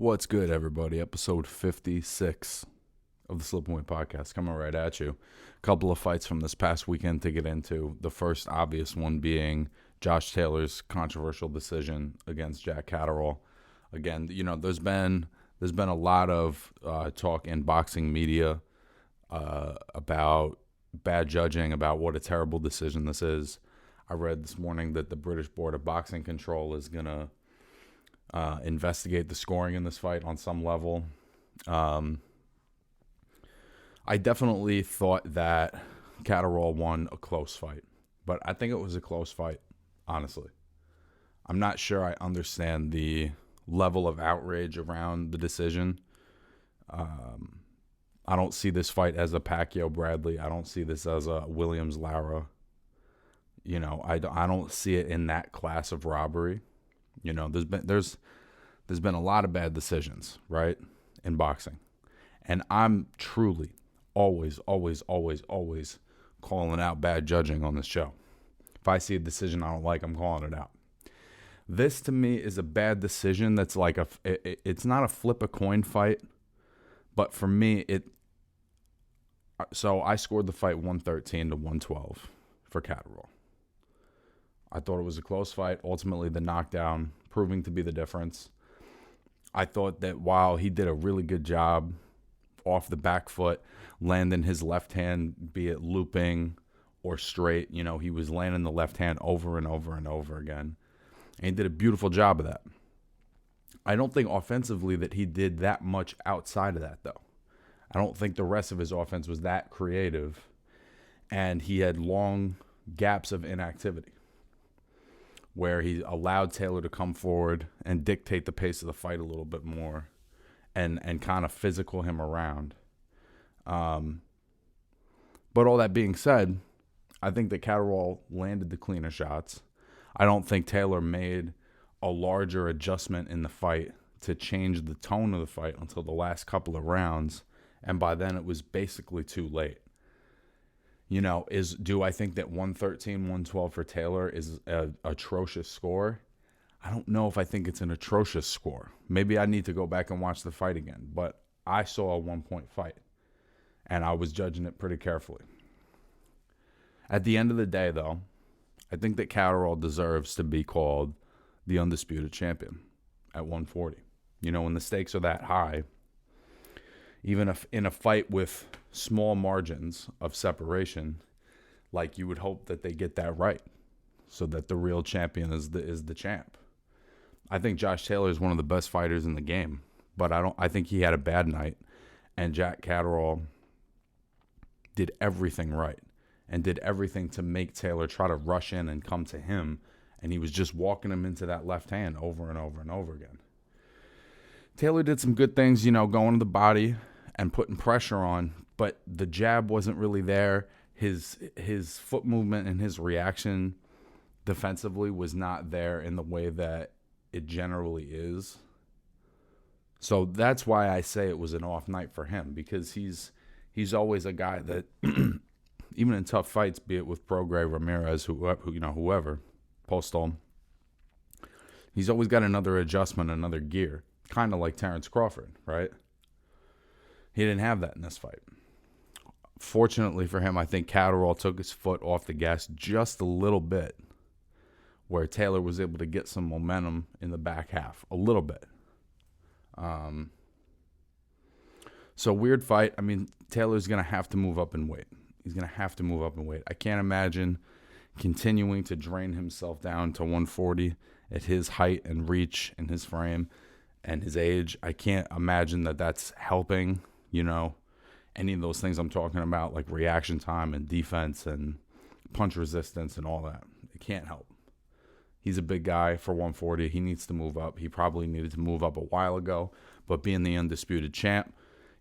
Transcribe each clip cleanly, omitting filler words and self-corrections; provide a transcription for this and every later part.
What's good, everybody? Episode 56 of the Slip Away Podcast coming right at you. A couple of fights from this past weekend to get into. The first obvious one being Josh Taylor's controversial decision against Jack Catterall. Again, there's been a lot of talk in boxing media about bad judging, about what a terrible decision this is. I read this morning that the British Board of Boxing Control is going to investigate the scoring in this fight on some level. I definitely thought that Catterall won a close fight, but I think it was a close fight, honestly. I'm not sure I understand the level of outrage around the decision. I don't see this fight as a Pacquiao-Bradley. I don't see this as a Williams-Lara. I don't see it in that class of robbery. There's been a lot of bad decisions, right, in boxing. And I'm truly always calling out bad judging on this show. If I see a decision I don't like, I'm calling it out. This, to me, is a bad decision that's like it's not a flip a coin fight, but for me, so I scored the fight 113 to 112 for Catterall. I thought it was a close fight. Ultimately, the knockdown proving to be the difference. I thought that while he did a really good job off the back foot, landing his left hand, be it looping or straight, he was landing the left hand over and over and over again. And he did a beautiful job of that. I don't think offensively that he did that much outside of that, though. I don't think the rest of his offense was that creative. And he had long gaps of inactivity, where he allowed Taylor to come forward and dictate the pace of the fight a little bit more and kind of physical him around. But all that being said, I think that Catterall landed the cleaner shots. I don't think Taylor made a larger adjustment in the fight to change the tone of the fight until the last couple of rounds, and by then it was basically too late. Do I think that 113, 112 for Taylor is an atrocious score? I don't know if I think it's an atrocious score. Maybe I need to go back and watch the fight again. But I saw a 1-point fight, and I was judging it pretty carefully. At the end of the day, though, I think that Catterall deserves to be called the undisputed champion at 140. When the stakes are that high, even if in a fight with small margins of separation, like you would hope that they get that right so that the real champion is the champ. I think Josh Taylor is one of the best fighters in the game, but I think he had a bad night, and Jack Catterall did everything right and did everything to make Taylor try to rush in and come to him, and he was just walking him into that left hand over and over and over again. Taylor did some good things, going to the body and putting pressure on, but the jab wasn't really there. His foot movement and his reaction defensively was not there in the way that it generally is. So that's why I say it was an off night for him, because he's always a guy that even in tough fights, be it with Prograis, Ramirez, whoever, Postol, he's always got another adjustment, another gear, kind of like Terrence Crawford, right? He didn't have that in this fight. Fortunately for him, I think Catterall took his foot off the gas just a little bit, where Taylor was able to get some momentum in the back half, a little bit. So weird fight. I mean, Taylor's going to have to move up in weight. He's going to have to move up in weight. I can't imagine continuing to drain himself down to 140 at his height and reach and his frame and his age. I can't imagine that that's helping, any of those things I'm talking about, like reaction time and defense and punch resistance and all that. It can't help. He's a big guy for 140. He needs to move up. He probably needed to move up a while ago, but being the undisputed champ,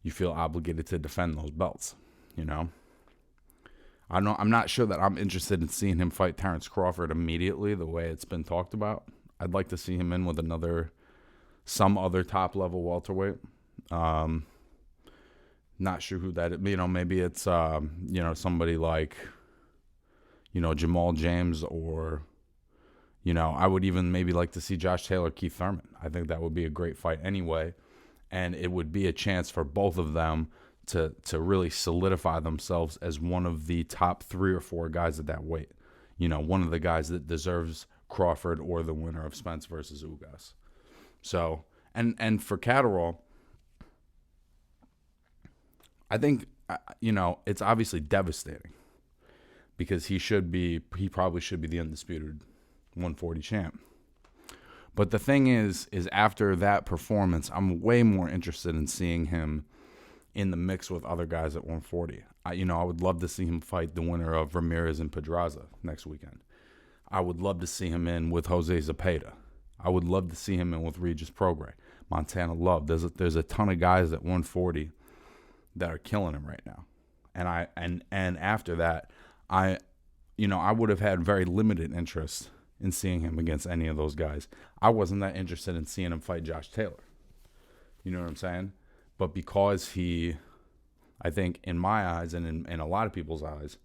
you feel obligated to defend those belts, I'm not sure that I'm interested in seeing him fight Terrence Crawford immediately the way it's been talked about. I'd like to see him in with some other top-level welterweight. Not sure who that is. Maybe it's, somebody like, Jamal James, or, I would even maybe like to see Josh Taylor, Keith Thurman. I think that would be a great fight anyway. And it would be a chance for both of them to really solidify themselves as one of the top 3 or 4 guys at that weight. One of the guys that deserves Crawford or the winner of Spence versus Ugas. So, and for Catterall, I think, it's obviously devastating because he probably should be the undisputed 140 champ. But the thing is after that performance, I'm way more interested in seeing him in the mix with other guys at 140. I would love to see him fight the winner of Ramirez and Pedraza next weekend. I would love to see him in with Jose Zepeda. I would love to see him in with Regis Prograis, Montana Love. There's a ton of guys at 140 that are killing him right now. And after that, I would have had very limited interest in seeing him against any of those guys. I wasn't that interested in seeing him fight Josh Taylor. You know what I'm saying? But because he, I think in my eyes and in a lot of people's eyes,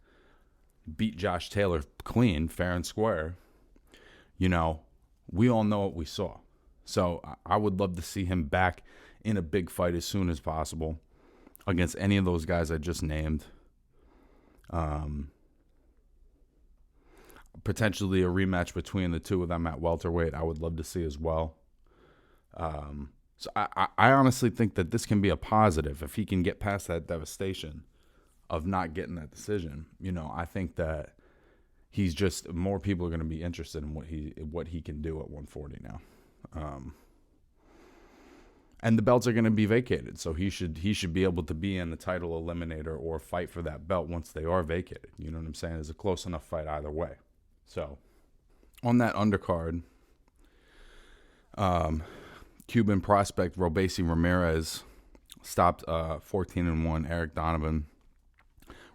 beat Josh Taylor clean, fair and square, we all know what we saw. So I would love to see him back in a big fight as soon as possible against any of those guys I just named. Potentially a rematch between the two of them at welterweight, I would love to see as well. So I honestly think that this can be a positive if he can get past that devastation of not getting that decision. I think that he's just, more people are going to be interested in what he can do at 140 now. And the belts are going to be vacated, so he should be able to be in the title eliminator or fight for that belt once they are vacated. You know what I'm saying? It's a close enough fight either way. So, on that undercard, Cuban prospect Robesi Ramirez stopped 14-1 Eric Donovan.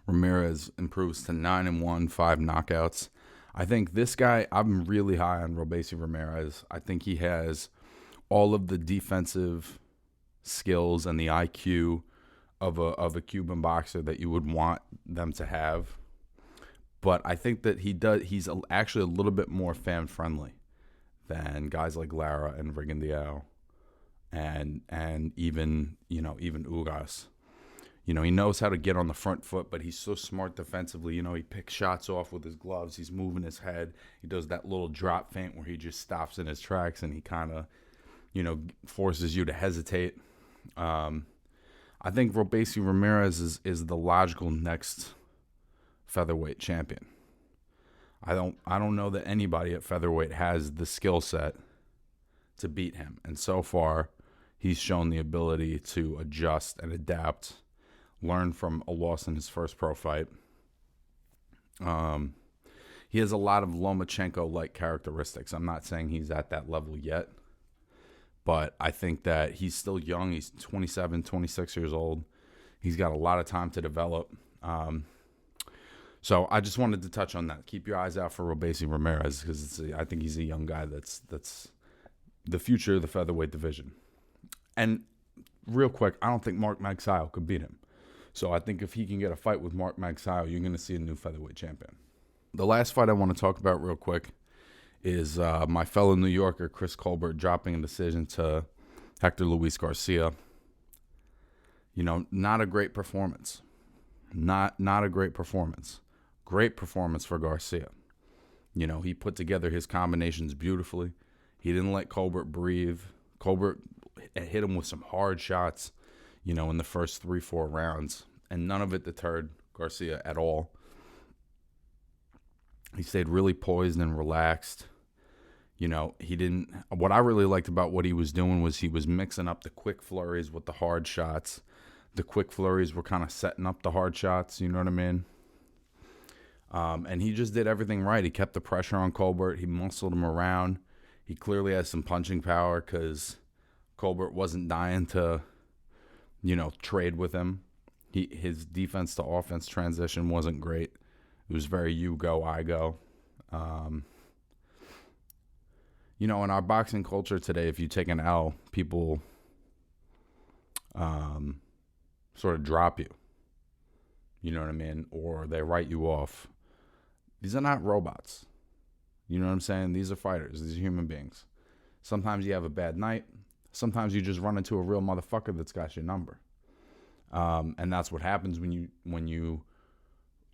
Ramirez improves to 9-1, 5 knockouts. I think this guy, I'm really high on Robesi Ramirez. I think he has all of the defensive skills and the IQ of a Cuban boxer that you would want them to have. But I think that he's actually a little bit more fan friendly than guys like Lara and Rigondeaux and even Ugas. He knows how to get on the front foot, but he's so smart defensively. He picks shots off with his gloves. He's moving his head. He does that little drop feint where he just stops in his tracks and he kind of, forces you to hesitate. I think Robesi Ramirez is the logical next featherweight champion. I don't know that anybody at featherweight has the skill set to beat him. And so far, he's shown the ability to adjust and adapt, learn from a loss in his first pro fight. He has a lot of Lomachenko-like characteristics. I'm not saying he's at that level yet, but I think that he's still young. He's 27, 26 years old. He's got a lot of time to develop. So I just wanted to touch on that. Keep your eyes out for Robesi Ramirez because I think he's a young guy that's the future of the featherweight division. And real quick, I don't think Mark Magsayo could beat him. So I think if he can get a fight with Mark Magsayo, you're going to see a new featherweight champion. The last fight I want to talk about real quick is my fellow New Yorker, Chris Colbert, dropping a decision to Hector Luis Garcia. Not a great performance. Not a great performance. Great performance for Garcia. He put together his combinations beautifully. He didn't let Colbert breathe. Colbert hit him with some hard shots, in the first 3-4 rounds, and none of it deterred Garcia at all. He stayed really poised and relaxed. He didn't. What I really liked about what he was doing was he was mixing up the quick flurries with the hard shots. The quick flurries were kind of setting up the hard shots, you know what I mean? And he just did everything right. He kept the pressure on Colbert. He muscled him around. He clearly has some punching power because Colbert wasn't dying to, trade with him. His defense to offense transition wasn't great. It was very you go, I go. In our boxing culture today, if you take an L, people sort of drop you. You know what I mean? Or they write you off. These are not robots. You know what I'm saying? These are fighters. These are human beings. Sometimes you have a bad night. Sometimes you just run into a real motherfucker that's got your number. And that's what happens when you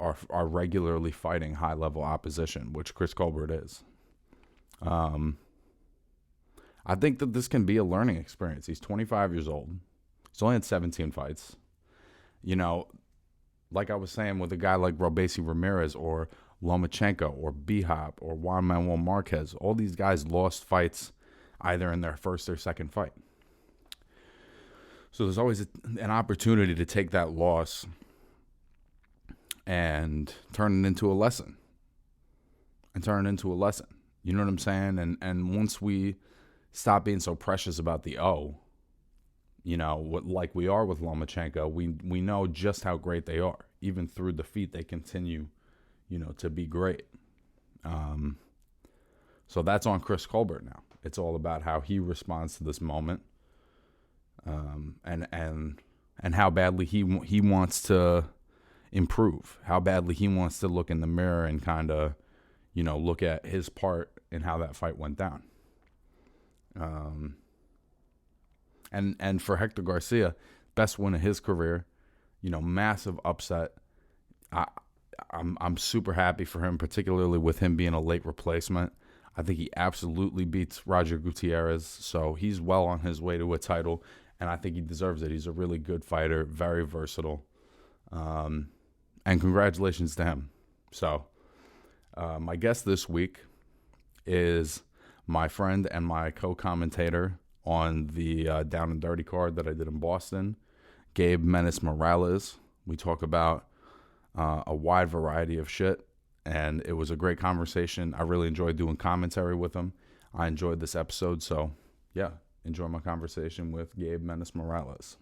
are regularly fighting high level opposition, which Chris Colbert is. I think that this can be a learning experience. He's 25 years old. He's only had 17 fights. You know, like I was saying with a guy like Robesi Ramirez or Lomachenko or B-Hop or Juan Manuel Marquez, all these guys lost fights either in their first or second fight. So there's always an opportunity to take that loss and turn it into a lesson. You know what I'm saying? And once we stop being so precious about the you know, like we are with Lomachenko, we know just how great they are. Even through defeat, they continue, you know, to be great. So that's on Chris Colbert now. It's all about how he responds to this moment, and how badly he wants to improve, how badly he wants to look in the mirror and kind of, you know, look at his part in how that fight went down. And for Hector Garcia, best win of his career, you know, massive upset. I'm super happy for him, particularly with him being a late replacement. I think he absolutely beats Roger Gutierrez, so he's well on his way to a title, and I think he deserves it. He's a really good fighter, very versatile, and congratulations to him. So my guest this week is my friend and my co-commentator on the Down and Dirty card that I did in Boston, Gabe Menace Morales. We talk about a wide variety of shit, and it was a great conversation. I really enjoyed doing commentary with him. I enjoyed this episode, so yeah, enjoy my conversation with Gabe Menace Morales.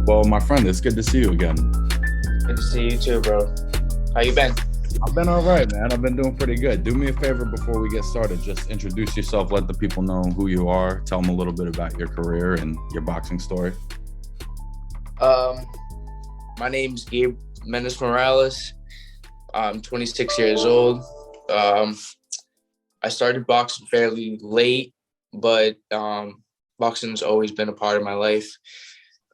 Well, my friend, it's good to see you again. Good to see you too, bro. How you been? I've been all right, man. I've been doing pretty good. Do me a favor before we get started. Just introduce yourself. Let the people know who you are. Tell them a little bit about your career and your boxing story. My name's Gabe Menace Morales. I'm 26 years old. I started boxing fairly late, but boxing's always been a part of my life.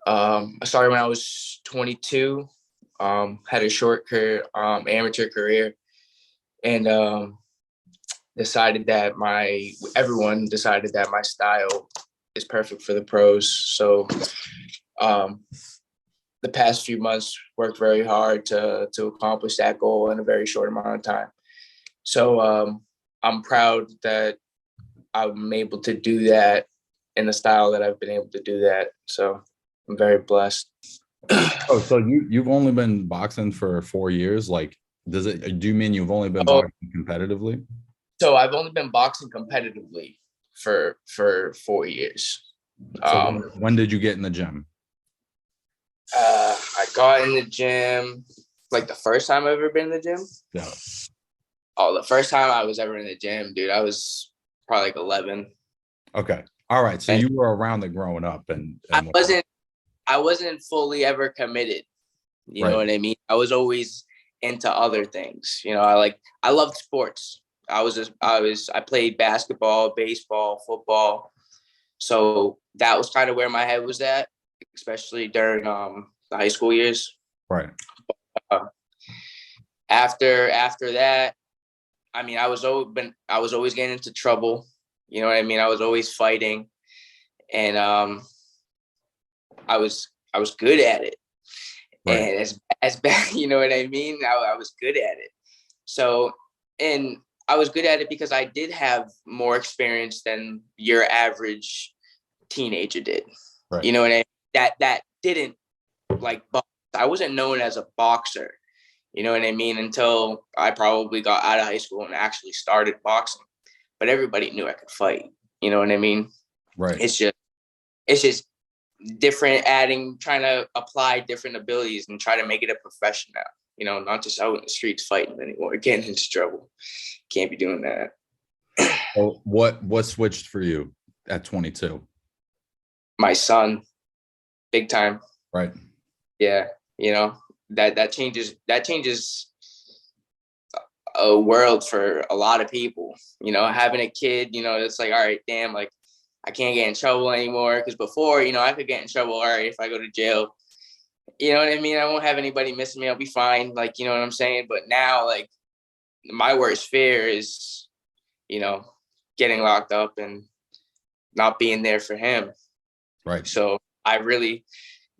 I started when I was 22, had a short career, amateur career, and everyone decided that my style is perfect for the pros. So the past few months worked very hard to accomplish that goal in a very short amount of time. So I'm proud that I'm able to do that in the style that I've been able to do that. So I'm very blessed. Oh, so you've only been boxing for 4 years? Like, do you mean you've only been boxing competitively? So I've only been boxing competitively for 4 years. So when did you get in the gym? I got in the gym like the first time I've ever been in the gym. Yeah. Oh, the first time I was ever in the gym, dude, I was probably like 11. Okay. All right. So you were around it growing up, and I wasn't fully ever committed. You Right. know what I mean? I was always into other things. You know, I loved sports. I played basketball, baseball, football. So that was kind of where my head was at, especially during the high school years. Right. After that, I mean, I was always getting into trouble. You know what I mean? I was always fighting, and I was good at it. Right. And as bad, you know what I mean? I was good at it. So, and I was good at it because I did have more experience than your average teenager did. Right. You know what I mean? That didn't like I wasn't known as a boxer. You know what I mean? Until I probably got out of high school and actually started boxing. But everybody knew I could fight. You know what I mean? Right. It's just different, trying to apply different abilities and try to make it a profession now. You know, not just out in the streets fighting anymore, getting into trouble. Can't be doing that. Well, what switched for you at 22? My son, big time. Right. Yeah, you know, that changes a world for a lot of people. You know, having a kid, you know, it's like, all right, damn, like I can't get in trouble anymore. Because before, you know, I could get in trouble. All right, if I go to jail, you know what I mean? I won't have anybody missing me. I'll be fine. Like, you know what I'm saying? But now, like, my worst fear is, you know, getting locked up and not being there for him. Right. So I really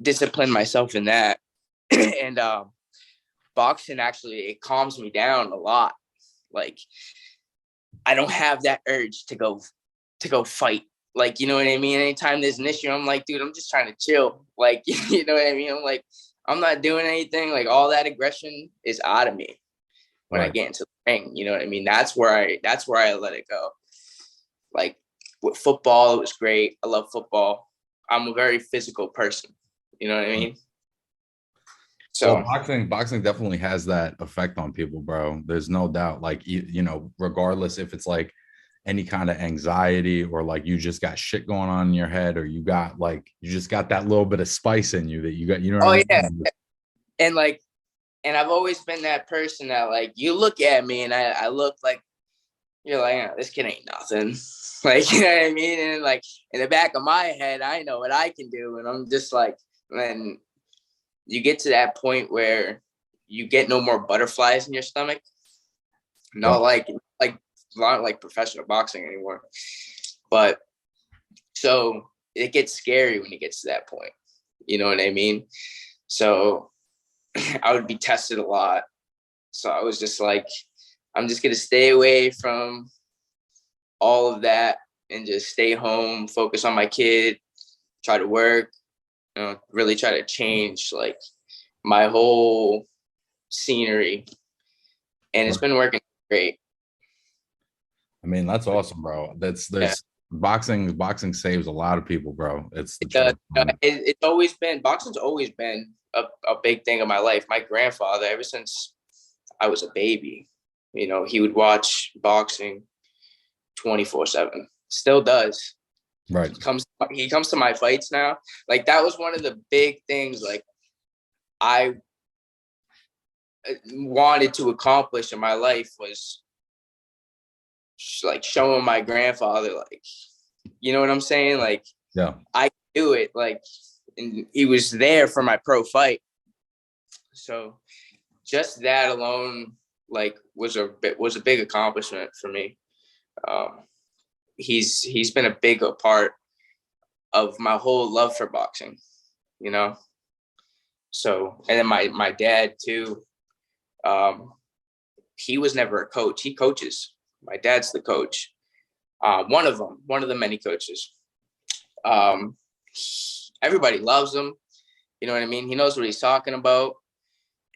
disciplined myself in that. And boxing actually, it calms me down a lot. Like, I don't have that urge to go fight. Like, you know what I mean? Anytime there's an issue, I'm like, dude, I'm just trying to chill. Like, you know what I mean? I'm like, I'm not doing anything. Like, all that aggression is out of me when I get into the ring. You know what I mean? That's where I let it go. Like with football, it was great. I love football. I'm a very physical person. You know what I mean? So well, boxing definitely has that effect on people, bro. There's no doubt. Like you know, regardless if it's like any kind of anxiety or like you just got shit going on in your head or you just got that little bit of spice in you that you got, you know what I mean? And I've always been that person that like you look at me and I look like you're like, oh, this kid ain't nothing. Like, you know what I mean? And like in the back of my head, I know what I can do. And I'm just like, when you get to that point where you get no more butterflies in your stomach, not like professional boxing anymore. But so it gets scary when it gets to that point. You know what I mean? So I would be tested a lot. So I was just like, I'm just going to stay away from all of that and just stay home, focus on my kid, try to work, you know, really try to change like my whole scenery. And it's been working great. I mean, that's awesome, bro. There's boxing saves a lot of people, bro. It's always been, boxing's always been a big thing in my life. My grandfather, ever since I was a baby, you know, he would watch boxing 24/7. Still does. Right. He comes to my fights now. Like that was one of the big things like I wanted to accomplish in my life was like showing my grandfather, like, you know what I'm saying? Like, yeah, I do it. Like, and he was there for my pro fight. So just that alone, like, was a big accomplishment for me. He's been a big part of my whole love for boxing, you know? So, and then my dad too, he was never a coach. He coaches. My dad's the coach. One of the many coaches. Everybody loves him. You know what I mean? He knows what he's talking about.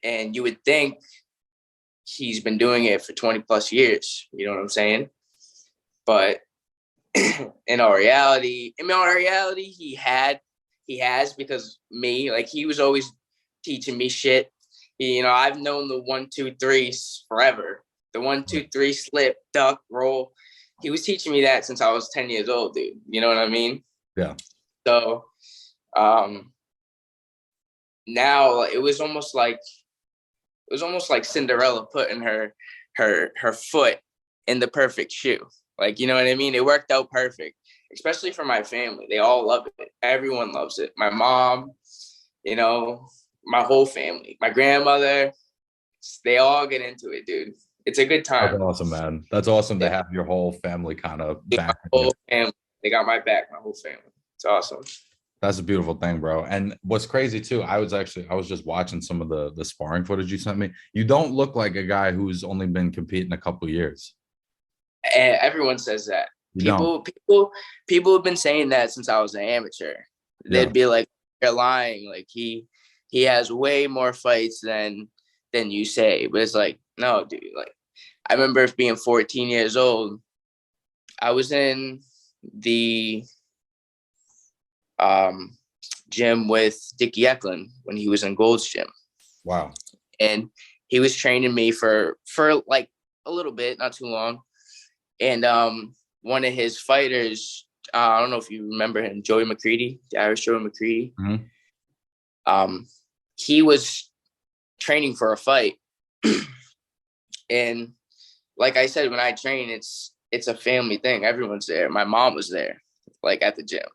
And you would think he's been doing it for 20 plus years. You know what I'm saying? But in all reality, he has, because me, like, he was always teaching me shit. You know, I've known the 1, 2, 3 forever. The 1, 2, 3 slip, duck, roll. He was teaching me that since I was 10 years old, dude. You know what I mean? Yeah. So now it was almost like Cinderella putting her foot in the perfect shoe. Like, you know what I mean? It worked out perfect, especially for my family. They all love it. Everyone loves it. My mom, you know, my whole family, my grandmother, they all get into it, dude. It's a good time. That's awesome, man. That's awesome to have your whole family kind of back. Whole family. They got my back, my whole family. It's awesome. That's a beautiful thing, bro. And what's crazy too, I was just watching some of the sparring footage you sent me. You don't look like a guy who's only been competing a couple years. And everyone says that. People have been saying that since I was an amateur. They'd be like, "You're lying. Like he he has way more fights than you say. But it's like, no, dude. Like, I remember being 14 years old. I was in the gym with Dickie Eklund when he was in Gold's gym. Wow. And he was training me for like a little bit, not too long. And one of his fighters, I don't know if you remember him, Joey McCready, the Irish Joey McCready. Mm-hmm. He was training for a fight. And like I said, when I train, it's a family thing. Everyone's there. My mom was there, like at the gym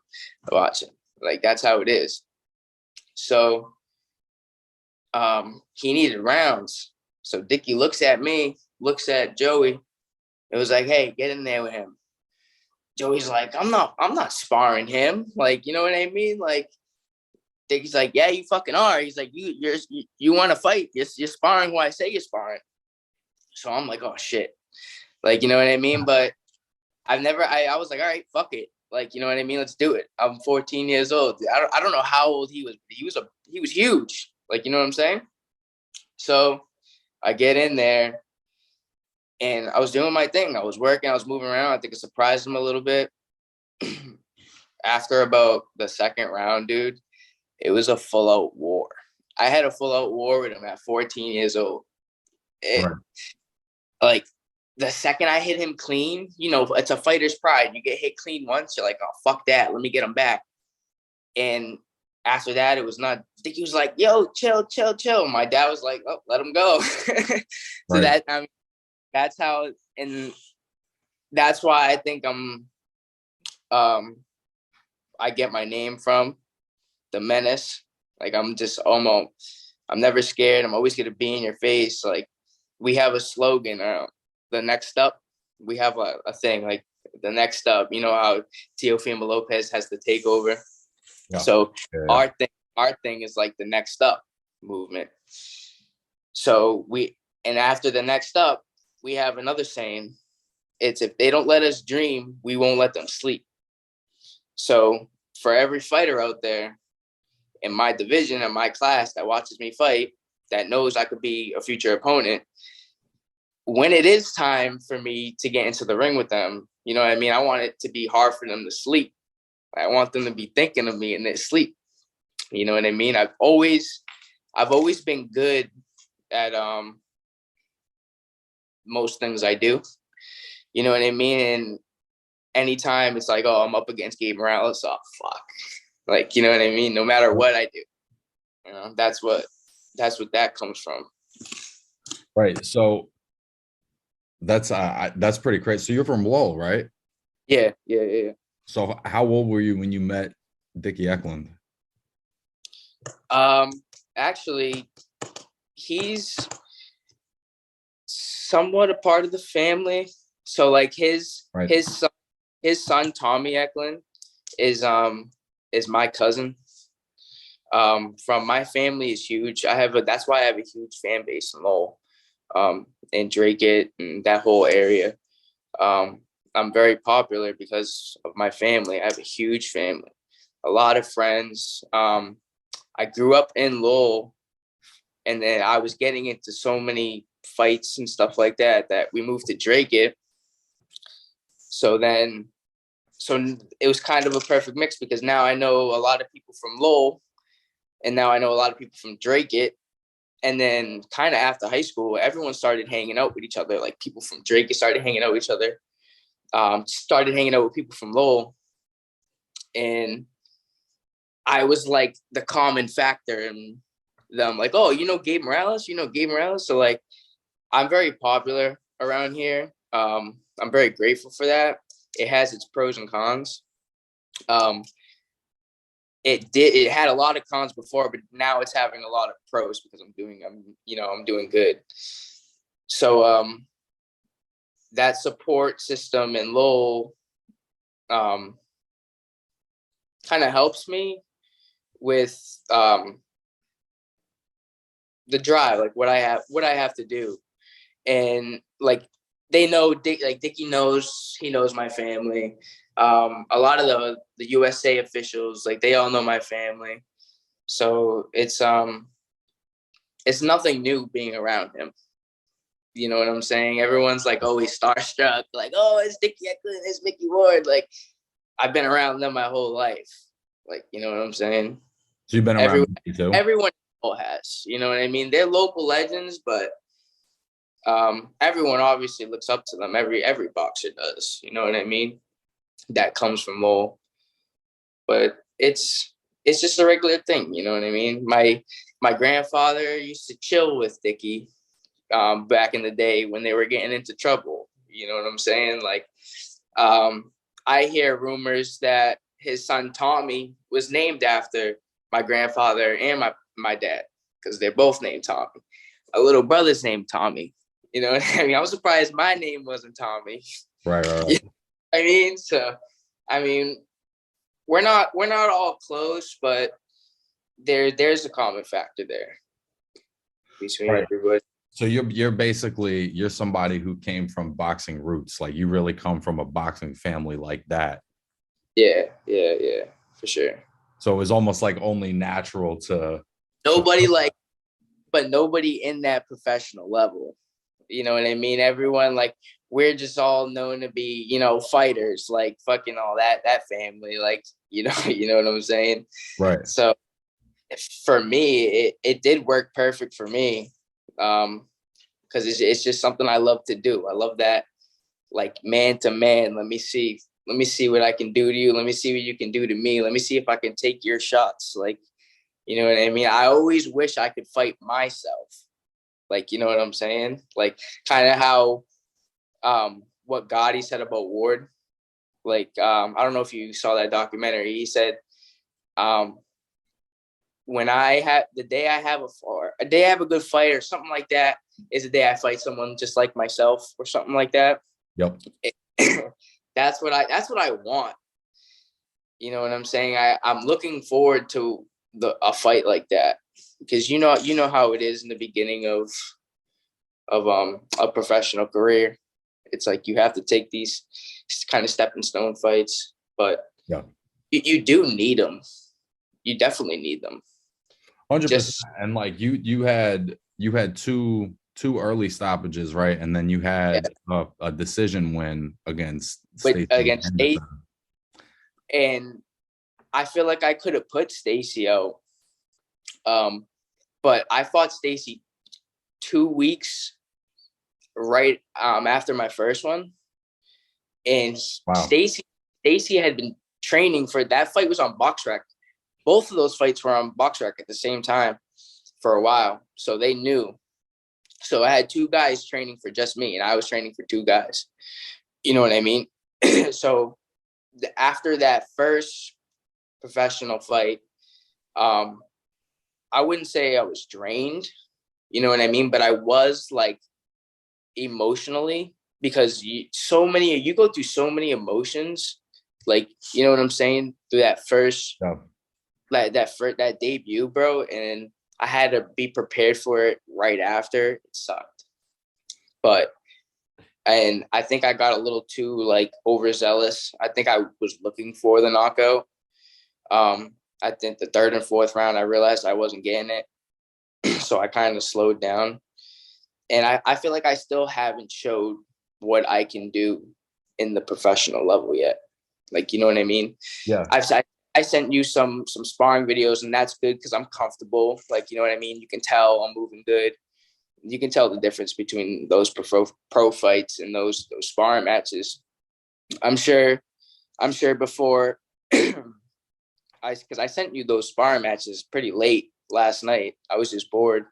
watching. Like, that's how it is. So he needed rounds. So Dickie looks at me, looks at Joey. It was like, hey, get in there with him. Joey's like, I'm not sparring him. Like, you know what I mean? Like, Dickie's like, yeah, you fucking are. He's like, you want to fight? You're sparring who I say you're sparring. So I'm like, oh shit. Like, you know what I mean? But I was like, all right, fuck it. Like, you know what I mean? Let's do it. I'm 14 years old. I don't know how old he was. But he was huge. Like, you know what I'm saying? So I get in there and I was doing my thing. I was working. I was moving around. I think it surprised him a little bit. After about the second round, dude, it was a full out war. I had a full out war with him at 14 years old. Right. Like, the second I hit him clean, you know, it's a fighter's pride. You get hit clean once, you're like, oh, fuck that. Let me get him back. And after that, it was not, I think he was like, yo, chill. My dad was like, oh, let him go. So right. That's how, and that's why I think I get my name from, the Menace. Like, I'm never scared. I'm always going to be in your face. Like, we have a slogan, the next up. We have a thing, like, the next up. You know how Teofimo Lopez has the takeover? Yeah. So yeah. Our thing is like the next up movement. So and after the next up, we have another saying. It's, if they don't let us dream, we won't let them sleep. So for every fighter out there in my division and my class that watches me fight, that knows I could be a future opponent, when it is time for me to get into the ring with them, you know what I mean? I want it to be hard for them to sleep. I want them to be thinking of me in their sleep. You know what I mean? I've always been good at most things I do. You know what I mean? And anytime it's like, oh, I'm up against Gabe Morales, oh fuck. Like, you know what I mean? No matter what I do. You know, that's what that comes from. Right. So that's pretty crazy. So you're from Lowell, right? Yeah. So how old were you when you met Dickie Eklund? Actually, he's somewhat a part of the family. So like his son Tommy Eklund is my cousin. From my family is huge. That's why I have a huge fan base in Lowell, and Drake and that whole area. I'm very popular because of my family. I have a huge family, a lot of friends. I grew up in Lowell, and then I was getting into so many fights and stuff like that we moved to Drake. So it was kind of a perfect mix, because now I know a lot of people from Lowell, and now I know a lot of people from Drake. And then kind of after high school, everyone started hanging out with each other. Like, people from Drake started hanging out with each other. Started hanging out with people from Lowell. And I was like the common factor in them. Like, oh, you know Gabe Morales? So like, I'm very popular around here. I'm very grateful for that. It has its pros and cons. It had a lot of cons before, but now it's having a lot of pros because I'm doing good. So that support system in Lowell kind of helps me with the drive, like what I have to do. And like, they know, Dickie knows, he knows my family. A lot of the USA officials, like, they all know my family. So it's nothing new being around him. You know what I'm saying? Everyone's like always starstruck, like, oh, it's Dickie Eklund, it's Mickey Ward. Like, I've been around them my whole life. Like, you know what I'm saying? So you've been around Mickey too? Everyone has, you know what I mean? They're local legends, but everyone obviously looks up to them. Every boxer does, you know what I mean? That comes from Lowell. But it's just a regular thing, you know what I mean? My grandfather used to chill with Dickie back in the day when they were getting into trouble. You know what I'm saying? Like, I hear rumors that his son Tommy was named after my grandfather and my dad, because they're both named Tommy. A little brother's named Tommy. You know what I mean? I was surprised my name wasn't Tommy. Right. You know I mean, so I mean, we're not all close, but there's a common factor there between everybody. So you're somebody who came from boxing roots. Like, you really come from a boxing family like that. Yeah, for sure. So it was almost like only natural to but nobody in that professional level. You know what I mean? Everyone, like, we're just all known to be, you know, fighters, like fucking all that family, like, you know what I'm saying? Right. So for me, it did work perfect for me. Because it's just something I love to do. I love that, like, man to man. Let me see what I can do to you. Let me see what you can do to me. Let me see if I can take your shots. Like, you know what I mean? I always wish I could fight myself. Like, you know what I'm saying? Like, kind of how what Gotti said about Ward. Like, I don't know if you saw that documentary. He said, when the day I have a good fight or something like that is the day I fight someone just like myself or something like that. Yep. That's what I want. You know what I'm saying? I'm looking forward to a fight like that, because you know how it is in the beginning of a professional career. It's like you have to take these kind of stepping stone fights, but yeah, you do need them. You definitely need them. 100%. And like you had two early stoppages, right? And then you had a decision win against Stacey. And I feel like I could have put Stacey out. But I fought Stacey 2 weeks right after my first one. And Stacey had been training for that fight. Was on BoxRec. Both of those fights were on BoxRec at the same time for a while. So they knew. So I had two guys training for just me, and I was training for two guys. You know what I mean? So after that first professional fight, I wouldn't say I was drained, you know what I mean? But I was, like, emotionally, because you go through so many emotions, like, you know what I'm saying? Through that first, that debut, bro. And I had to be prepared for it right after. It sucked. And I think I got a little too, like, overzealous. I think I was looking for the knockout. I think the third and fourth round, I realized I wasn't getting it. So I kind of slowed down. And I feel like I still haven't showed what I can do in the professional level yet. Like, you know what I mean? Yeah. I sent you some sparring videos, and that's good because I'm comfortable. Like, you know what I mean? You can tell I'm moving good. You can tell the difference between those pro fights and those sparring matches. I'm sure before because I sent you those sparring matches pretty late last night. I was just bored.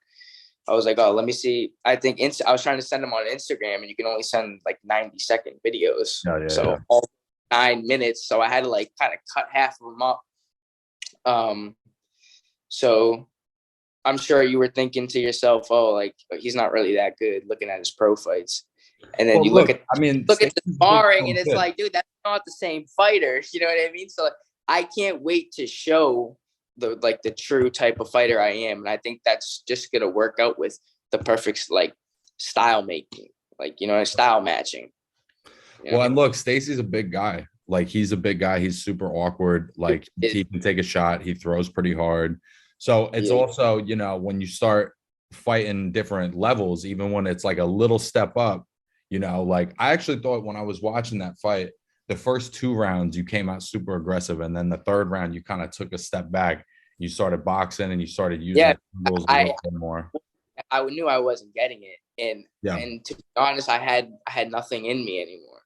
I was like, oh, let me see. I think I was trying to send them on Instagram, and you can only send like 90-second videos. So all 9 minutes. So I had to, like, kind of cut half of them up. So I'm sure you were thinking to yourself, oh, like, he's not really that good, looking at his pro fights. And then look at the sparring, and it's like, dude, that's not the same fighter. You know what I mean? So I can't wait to show the true type of fighter I am. And I think that's just going to work out with the perfect, like, style making, like, you know, style matching. You know? Well, and look, Stacey's a big guy. Like, he's a big guy. He's super awkward. Like, he can take a shot. He throws pretty hard. So it's Yeah. also, you know, when you start fighting different levels, even when it's like a little step up, you know, like I actually thought when I was watching that fight, the first 2 rounds you came out super aggressive, and then the third round you kind of took a step back. You started boxing and you started using Yeah. your angles a I little bit more. I knew I wasn't getting it, Yeah. and to be honest, I had nothing in me anymore.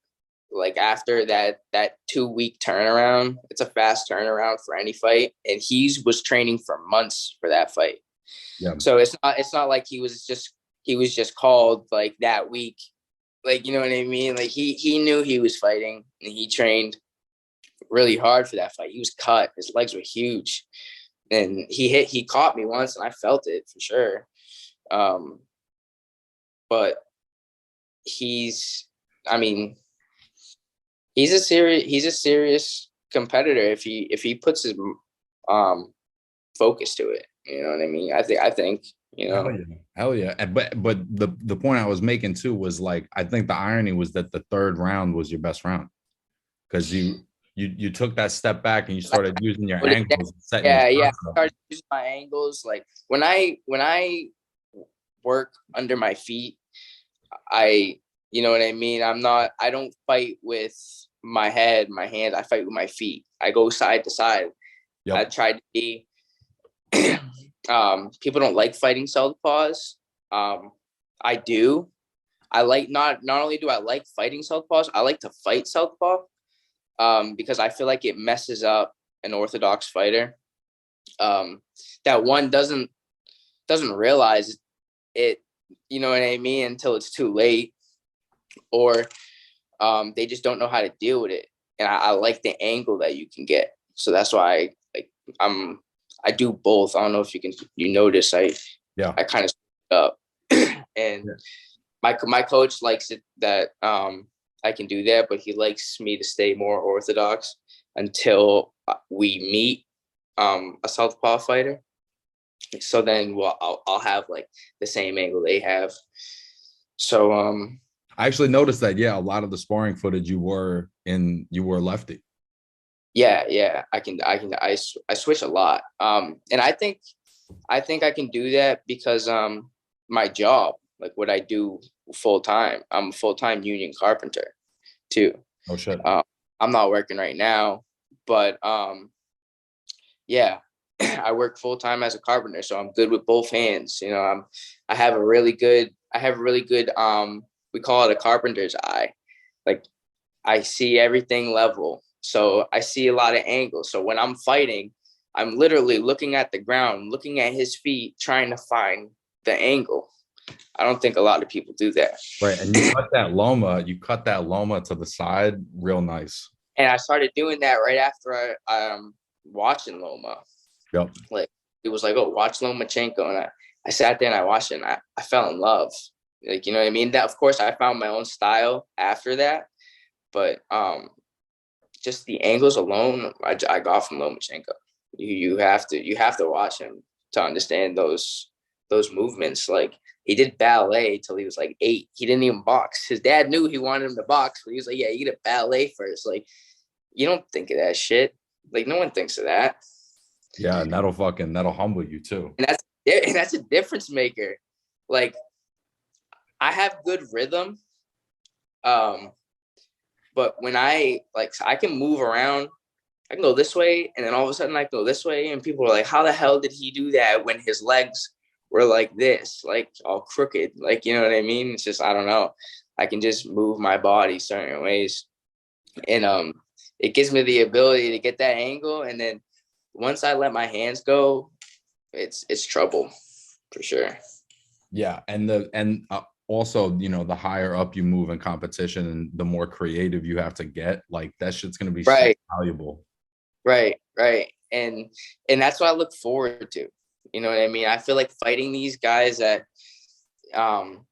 Like after that 2 week turnaround, it's a fast turnaround for any fight, and he was training for months for that fight. Yeah. So it's not like he was just called like that week. Like, you know what I mean? Like he knew he was fighting, and he trained really hard for that fight. He was cut. His legs were huge. And he caught me once, and I felt it for sure. But he's I mean, he's a serious competitor if he puts his um focus to it. You know what I mean? I think, you Hell know. yeah. Hell yeah. But the point I was making too was like I think the irony was that the third round was your best round because you took that step back and you started using your angles and setting your Yeah, yeah. shots I up. started using my angles. Like when I work under my feet, I you know what I mean? I don't fight with my head, my hands. I fight with my feet. I go side to side. I Yep. tried to be people don't like fighting southpaws. I do. I like not only do I like fighting southpaws, I like to fight southpaw because I feel like it messes up an orthodox fighter. That one doesn't realize it, you know what I mean, until it's too late, or they just don't know how to deal with it. And I like the angle that you can get, so that's why I do both. I don't know if you notice Yeah. I kind of up, and Yeah. my coach likes it that I can do that, but he likes me to stay more orthodox until we meet a southpaw fighter. So then, well, I'll have like the same angle they have. So I actually noticed that, yeah, a lot of the sparring footage you were lefty. yeah, I switch a lot. And I think I can do that because my job, like what I do full time, I'm a full time union carpenter too. Oh shit. Um, I'm not working right now, but yeah, I work full time as a carpenter, so I'm good with both hands. You know, I have a really good we call it a carpenter's eye. Like I see everything level. So I see a lot of angles. So when I'm fighting, I'm literally looking at the ground, looking at his feet, trying to find the angle. I don't think a lot of people do that. Right. And you cut that Loma to the side real nice. And I started doing that right after I watching Loma. Yep. Like it was like, oh, watch Lomachenko. And I sat there and I watched it, and I fell in love. Like, you know what I mean? That of course I found my own style after that. But just the angles alone, I got from Lomachenko. You have to watch him to understand those movements. Like he did ballet till he was like 8. He didn't even box. His dad knew he wanted him to box, but he was like, "Yeah, you get a ballet first." Like you don't think of that shit. Like no one thinks of that, Yeah, and that'll humble you too. and that's a difference maker. Like I have good rhythm, um, but when I can move around. I can go this way, and then all of a sudden I go this way, and people are like, "How the hell did he do that when his legs were like this, like all crooked?" Like, you know what I mean? It's just I don't know. I can just move my body certain ways, and it gives me the ability to get that angle. And then once I let my hands go, it's trouble for sure. Yeah, and also, you know, the higher up you move in competition and the more creative you have to get, like that shit's gonna be so Right, valuable. right, and that's what I look forward to. You know what I mean? I feel like fighting these guys um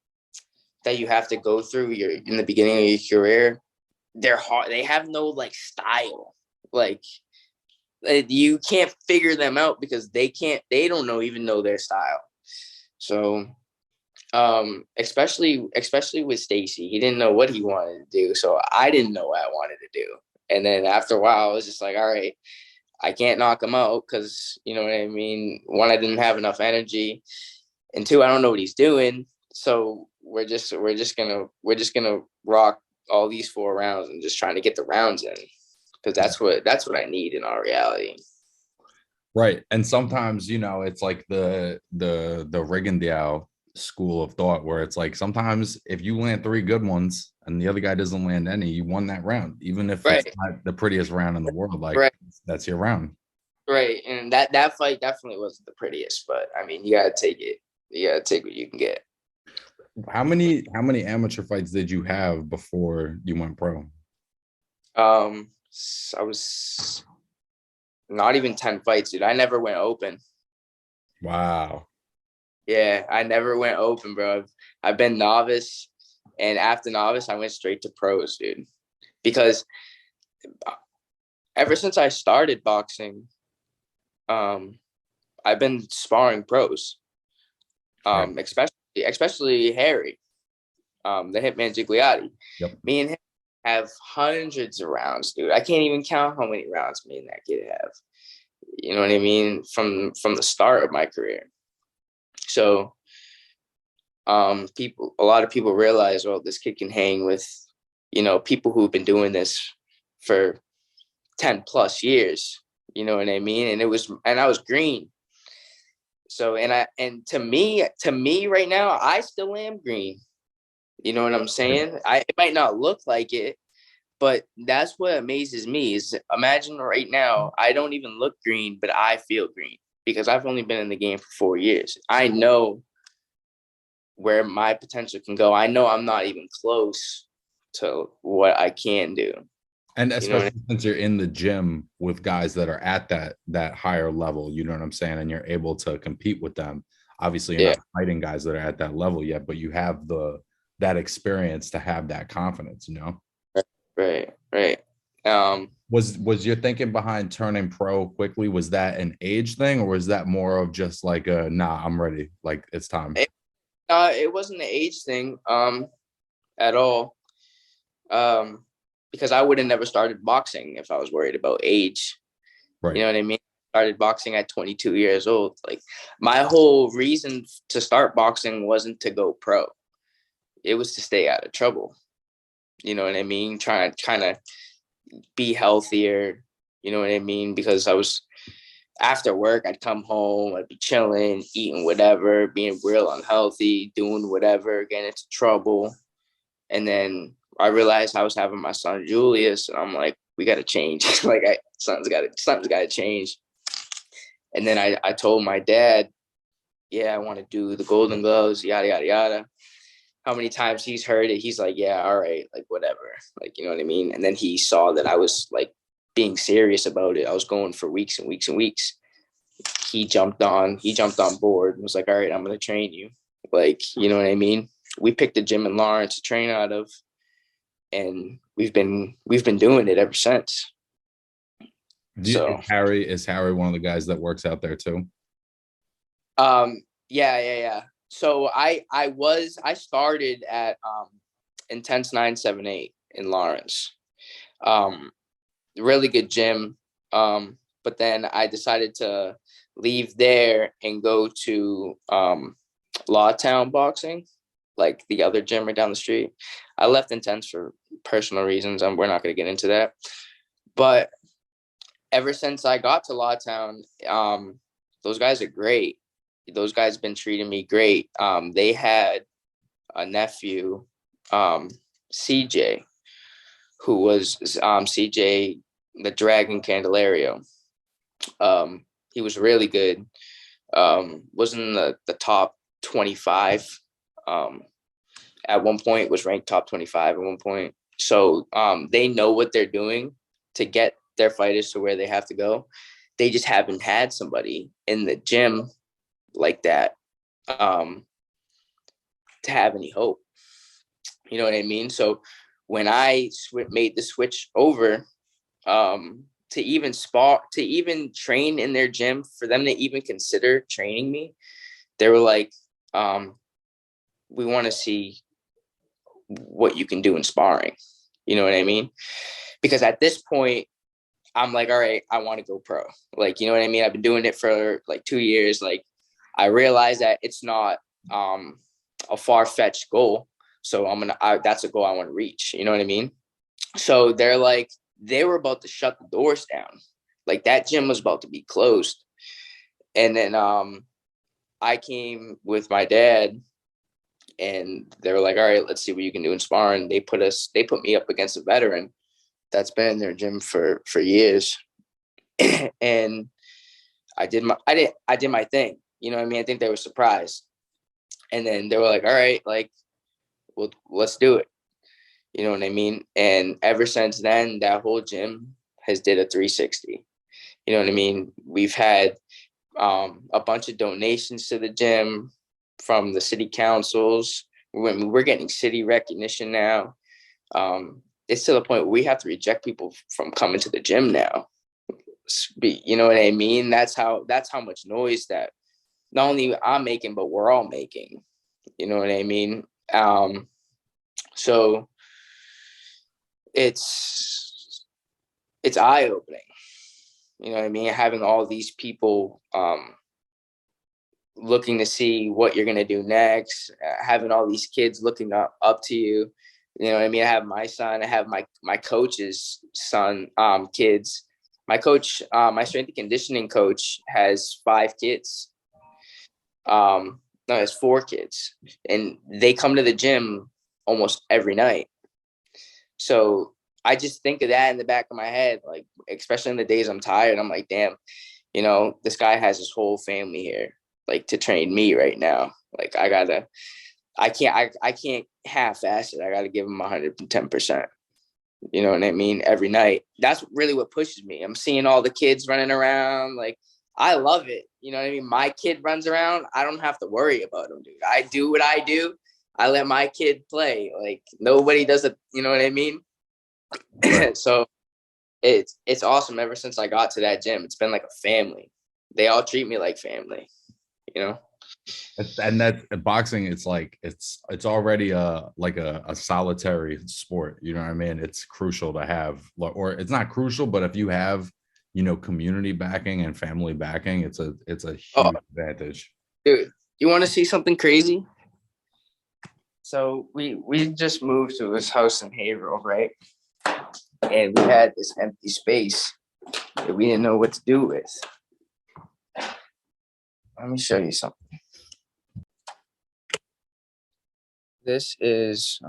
that you have to go through your in the beginning of your career, they're hard. They have no like style. Like you can't figure them out because they don't even know their style. So especially with Stacy, he didn't know what he wanted to do. So I didn't know what I wanted to do. And then after a while, I was just like, all right, I can't knock him out because, you know what I mean? One, I didn't have enough energy, and two, I don't know what he's doing. So we're just gonna rock all these 4 rounds and just trying to get the rounds in, because that's what I need in our reality. Right. And sometimes, it's like the Rigondeaux school of thought where it's like sometimes if you land 3 good ones and the other guy doesn't land any, you won that round, even if it's Right, not the prettiest round in the world. Like right, that's your round. right. And that fight definitely wasn't the prettiest, but I mean, you gotta take it. You gotta take what you can get. How many amateur fights did you have before you went pro? I was not even 10 fights, dude. I never went open. Wow. Yeah, I never went open, bro. I've been novice, and after novice, I went straight to pros, dude. Because ever since I started boxing, um, I've been sparring pros, Right. especially Harry, the Hitman Gigliotti. Yep. Me and him have hundreds of rounds, dude. I can't even count how many rounds me and that kid have. You know what I mean? From the start of my career. So a lot of people realize, well, this kid can hang with, people who've been doing this for 10 plus years. You know what I mean? And I was green. So, and to me right now, I still am green. You know what I'm saying? It might not look like it, but that's what amazes me is, imagine right now, I don't even look green, but I feel green because I've only been in the game for 4 years. I know where my potential can go. I know I'm not even close to what I can do. And You know what I especially since you're in the gym with guys that are at that higher level, you know what I'm saying? And you're able to compete with them. Obviously, you're mean? not fighting guys that are at that level yet, but you have that experience to have that confidence. Yeah. Right. Right. Um, Was your thinking behind turning pro quickly? Was that an age thing, or was that more of just like nah, I'm ready, like it's time? it, it wasn't an age thing at all. Um, because I would have never started boxing if I was worried about age. You Right. know what I mean? Started boxing at 22 years old. Like, my whole reason to start boxing wasn't to go pro. It was to stay out of trouble. You know what I mean? Trying to be healthier. You know what I mean? Because I was, after work, I'd come home, I'd be chilling, eating whatever, being real unhealthy, doing whatever, getting into trouble. And then I realized I was having my son Julius, and I'm like, we got to change. Like, something's got to change. And then I told my dad, yeah, I want to do the Golden Gloves, yada yada yada. How many times he's heard it? He's like, yeah, all right, like whatever, like, you know what I mean. And then he saw that I was like being serious about it. I was going for weeks and weeks and weeks. He jumped on board and was like, all right, I'm gonna train you. Like, you know what I mean? We picked a gym in Lawrence to train out of, and we've been doing it ever since. So Is Harry one of the guys that works out there too? yeah. So I started at Intense 978 in Lawrence. Really good gym. But then I decided to leave there and go to Lawtown Boxing, like the other gym right down the street. I left Intense for personal reasons. We're not going to get into that. But ever since I got to Lawtown, those guys are great. Those guys have been treating me great. They had a nephew, CJ, who was CJ the Dragon Candelario. He was really good. Was in the top 25. At one point was ranked top 25 at one point. So they know what they're doing to get their fighters to where they have to go. They just haven't had somebody in the gym like that to have any hope. You know what I mean? So when I made the switch over to even train in their gym, for them to even consider training me, they were like, we want to see what you can do in sparring. You know what I mean? Because at this point, I'm like, all right, I want to go pro. Like, you know what I mean? I've been doing it for like 2 years. Like, I realize that it's not a far-fetched goal. So that's a goal I want to reach. You know what I mean? So they were about to shut the doors down. Like, that gym was about to be closed. And then I came with my dad, and they were like, all right, let's see what you can do in sparring. They put me up against a veteran that's been in their gym for years. And I did my thing. You know what I mean? I think they were surprised. And then they were like, all right, like, well, let's do it. You know what I mean? And ever since then, that whole gym has did a 360. You know what I mean? We've had a bunch of donations to the gym from the city councils. We're getting city recognition now. It's to the point where we have to reject people from coming to the gym now. You know what I mean? That's how much noise that not only I'm making, but we're all making. You know what I mean? So it's eye-opening. You know what I mean? Having all these people looking to see what you're going to do next, having all these kids looking up to you. You know what I mean? I have my son, I have my coach's son, kids. My coach, my strength and conditioning coach has 5 kids. No, has 4 kids, and they come to the gym almost every night. So I just think of that in the back of my head, like, especially in the days I'm tired, I'm like, damn, you know, this guy has his whole family here, like, to train me right now. Like, I can't half-ass it. I got to give him 110%. You know what I mean? Every night. That's really what pushes me. I'm seeing all the kids running around. Like, I love it. You know what I mean? My kid runs around. I don't have to worry about him, dude. I do what I do. I let my kid play. Like, nobody does it. You know what I mean? Right. So it's awesome. Ever since I got to that gym, it's been like a family. They all treat me like family, you know? And that boxing, it's like it's already a solitary sport. You know what I mean? It's crucial to have, or it's not crucial, but if you have, you know, community backing and family backing, it's a huge advantage. Dude, you want to see something crazy? So we just moved to this house in Haverhill, right? And we had this empty space that we didn't know what to do with. Let me show you something. This is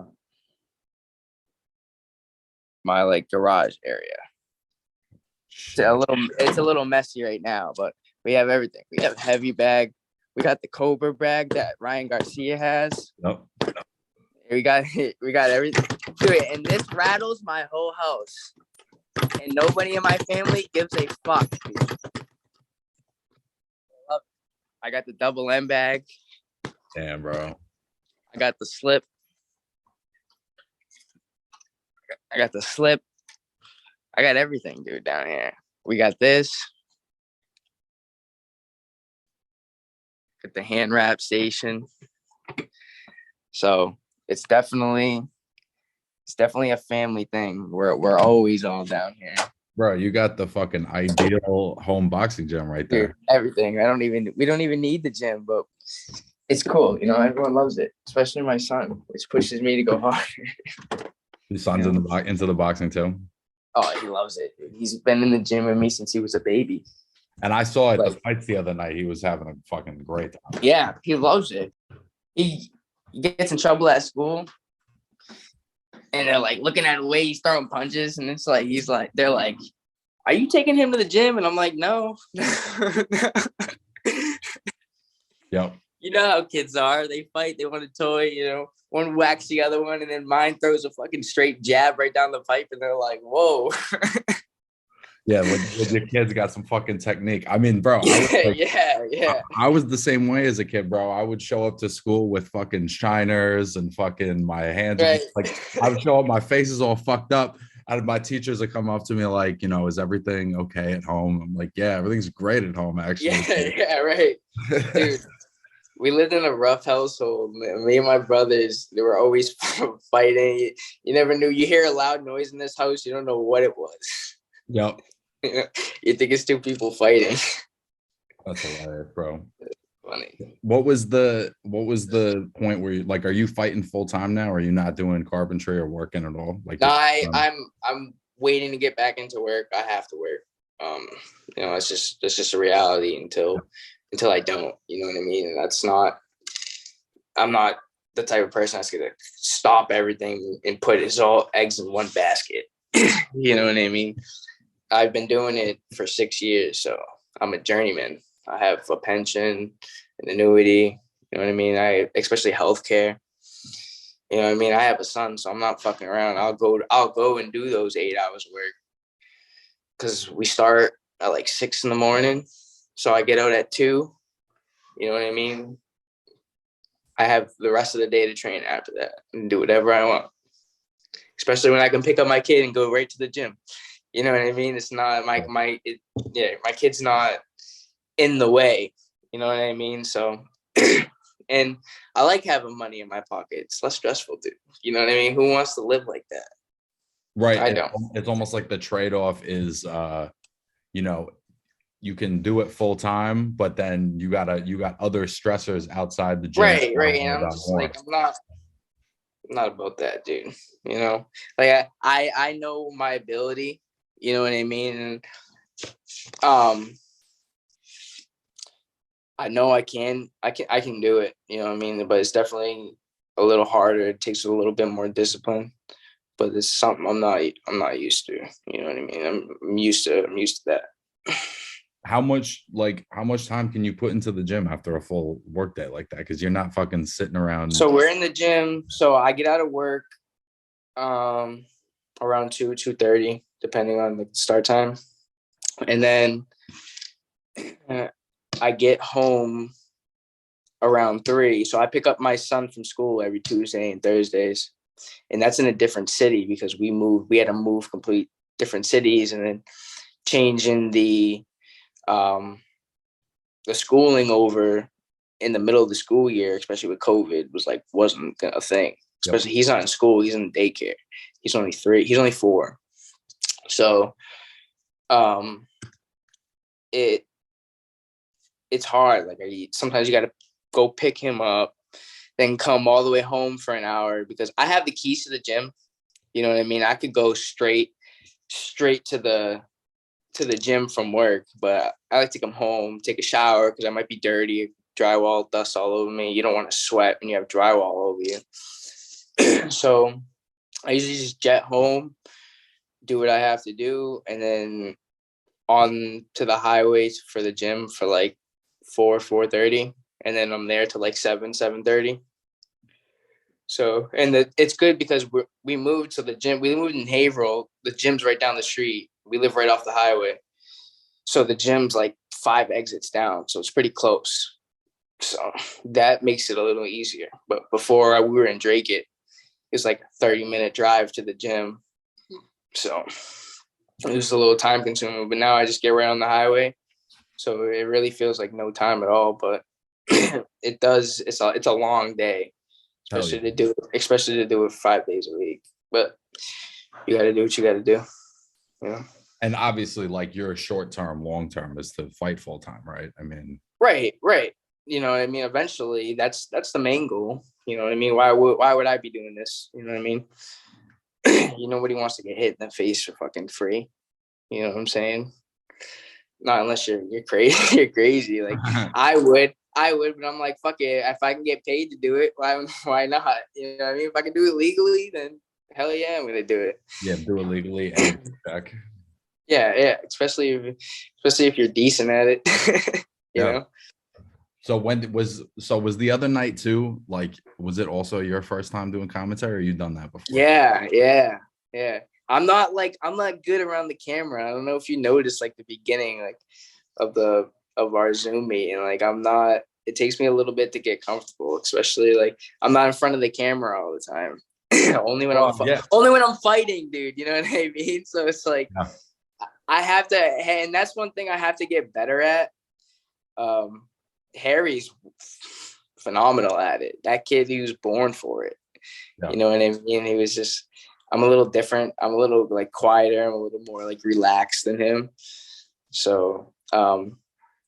my like garage area. It's a little messy right now, but we have everything. We have heavy bag. We got the Colbert bag that Ryan Garcia has. Nope. We got everything. Dude, and this rattles my whole house. And nobody in my family gives a fuck, dude. I got the double M bag. Damn, bro. I got the slip. I got the slip. I got everything, dude, down here. We got this. Got the hand wrap station. So it's definitely a family thing. We're always all down here. Bro, you got the fucking ideal home boxing gym right there. Dude, everything. We don't even need the gym, but it's cool. You know, everyone loves it, especially my son, which pushes me to go harder. Your son's into the boxing too? Oh, he loves it, dude. He's been in the gym with me since he was a baby. And I saw at the fights the other night, he was having a fucking great time. Yeah, he loves it. He gets in trouble at school, and they're like looking at the way he's throwing punches, and it's like they're like, "Are you taking him to the gym?" And I'm like, "No." Yep. You know how kids are. They fight. They want a toy. You know, one whacks the other one, and then mine throws a fucking straight jab right down the pipe, and they're like, "Whoa." Yeah, with your kids got some fucking technique. I mean, bro, I was the same way as a kid, bro. I would show up to school with fucking shiners and fucking my hands. Right. Like, I would show up, my face is all fucked up. And my teachers would come up to me like, you know, is everything okay at home? I'm like, yeah, everything's great at home, actually. Yeah, right. Dude, we lived in a rough household. Me and my brothers, they were always fighting. You never knew. You hear a loud noise in this house, you don't know what it was. Yep. You think it's two people fighting. That's hilarious, bro. Funny. What was the point where you like, are you fighting full time now? Or are you not doing carpentry or working at all? Like, No, I'm waiting to get back into work. I have to work. It's just a reality until I don't. You know what I mean? And I'm not the type of person that's gonna stop everything and put his all eggs in one basket. You know what I mean? I've been doing it for 6 years, so I'm a journeyman. I have a pension, an annuity. You know what I mean? Especially healthcare. You know what I mean? I have a son, so I'm not fucking around. I'll go and do those 8 hours of work because we start at like 6 a.m. So I get out at 2. You know what I mean? I have the rest of the day to train after that and do whatever I want. Especially when I can pick up my kid and go right to the gym. You know what I mean? It's not my kid's not in the way. You know what I mean? So, and I like having money in my pocket. It's less stressful, dude. You know what I mean? Who wants to live like that? right. I don't. It's almost like the trade-off is, you can do it full time, but then you got other stressors outside the gym. Right. And I'm just like, I'm not about that, dude. You know, like I know my ability. You know what I mean? And I know I can do it. You know what I mean? But it's definitely a little harder. It takes a little bit more discipline. But it's something I'm not used to. You know what I mean? I'm used to that. How much time can you put into the gym after a full work day like that? Because you're not fucking sitting around. So we're in the gym. So I get out of work around 2:30, depending on the start time. And then I get home around 3. So I pick up my son from school every Tuesday and Thursdays. And that's in a different city because we had to move complete different cities, and then changing the schooling over in the middle of the school year, especially with COVID, wasn't a thing. Especially he's not in school, he's in daycare. He's only 3, he's only 4. So it's hard. Like sometimes you got to go pick him up, then come all the way home for an hour because I have the keys to the gym. You know what I mean? I could go straight to the gym from work, but I like to come home, take a shower because I might be dirty, drywall, dust all over me. You don't want to sweat when you have drywall all over you. So I usually just jet home, do what I have to do, and then on to the highways for the gym for like 4:30, and then I'm there till like 7:30. So, and it's good because we moved to the gym. We moved in Haverhill. The gym's right down the street. We live right off the highway. So the gym's like 5 exits down. So it's pretty close. So that makes it a little easier. But before we were in Drake, it was like a 30-minute drive to the gym. So it was a little time consuming. But now I just get right on the highway. So it really feels like no time at all. But it does. It's a long day. Especially to do it 5 days a week. But you got to do what you got to do. Yeah. And obviously, like, your short term, long term is to fight full time, right? I mean, right. You know what I mean? Eventually, that's the main goal. You know what I mean? Why would I be doing this? You know what I mean? Nobody wants to get hit in the face for fucking free. You know what I'm saying? Not unless you're crazy. You're crazy. Like I would, but I'm like, fuck it. If I can get paid to do it, why not? You know what I mean? If I can do it legally, then hell yeah, I'm gonna do it. Yeah, do it legally and check. Yeah. Especially if you're decent at it. you know. So was the other night too? Like, was it also your first time doing commentary, or you done that before? Yeah. I'm not good around the camera. I don't know if you noticed like the beginning like of our Zoom meeting. Like it takes me a little bit to get comfortable, especially like I'm not in front of the camera all the time. only when I'm fighting, dude. You know what I mean? So it's like I have to, and that's one thing I have to get better at. Harry's phenomenal at it. That kid, he was born for it. You know what I mean? He was just, I'm a little different. I'm a little like quieter. I'm a little more like relaxed than him. So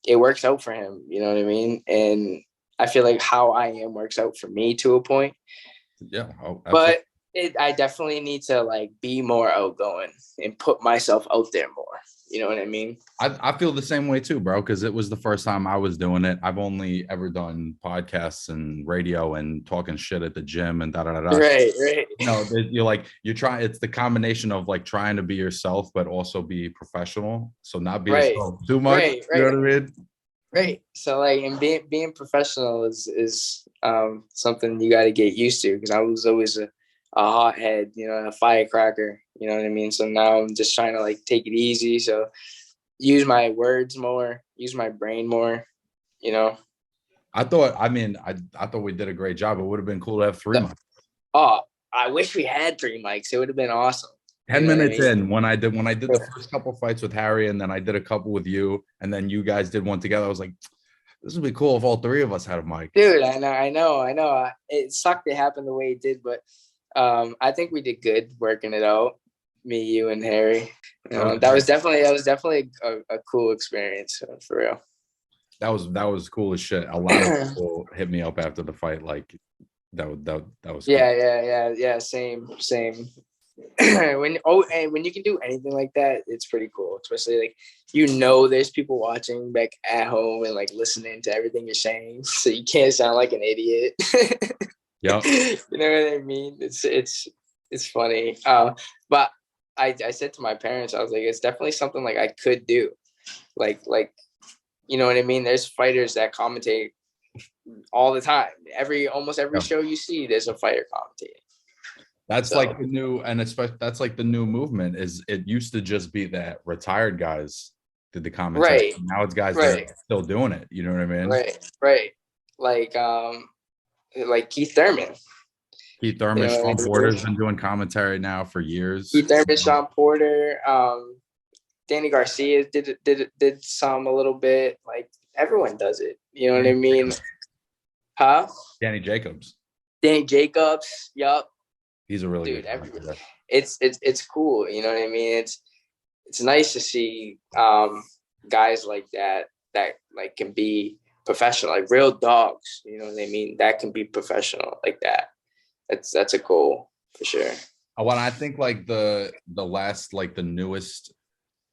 it works out for him. You know what I mean? And I feel like how I am works out for me to a point. Yeah. Oh, absolutely. But I definitely need to like be more outgoing and put myself out there more. You know what I mean? I feel the same way too, bro, because it was the first time I was doing it. I've only ever done podcasts and radio and talking shit at the gym and da da da da. Right, right. You're trying, it's the combination of like trying to be yourself, but also be professional. So not be Right, yourself too much. right, You know right, what I mean? right. So like, and being professional is something you got to get used to, because I was always a hothead, you know, a firecracker. You know what I mean? So now I'm just trying to like take it easy. So use my words more, use my brain more. You know. I thought we did a great job. It would have been cool to have 3 months. Oh, I wish we had 3 mics. It would have been awesome. You 10 know what I minutes mean? in, when I did the first couple fights with Harry, and then I did a couple with you, and then you guys did one together, I was like, this would be cool if all three of us had a mic. Dude, I know. It sucked it happened the way it did, but I think we did good working it out. Me, you, and Harry. You know, that was definitely a cool experience, for real. That was cool as shit. A lot of people hit me up after the fight, like that was cool. Yeah. Same. And when you can do anything like that, it's pretty cool. Especially like, you know, there's people watching back at home and like listening to everything you're saying, so you can't sound like an idiot. Yeah. You know what I mean? It's funny. But I said to my parents, I was like, it's definitely something like I could do. Like you know what I mean? There's fighters that commentate all the time. Almost every show you see, there's a fighter commentating. That's like the new, and especially that's like the new movement. Is it used to just be that retired guys did the commentary. Right. Now it's guys that are still doing it. You know what I mean? Right. Like Keith Thurman. Keith Thurman, You know Sean Porter's been doing commentary now for years. Keith Thurman, Sean Porter, Danny Garcia did some a little bit. Like, everyone does it. You know what I mean? Huh? Danny Jacobs. Yup. He's a really dude. good It's cool. You know what I mean? It's nice to see guys like that like can be professional, like real dogs. You know what I mean? That can be professional like that. That's a goal for sure. Well, I think like the last, like the newest,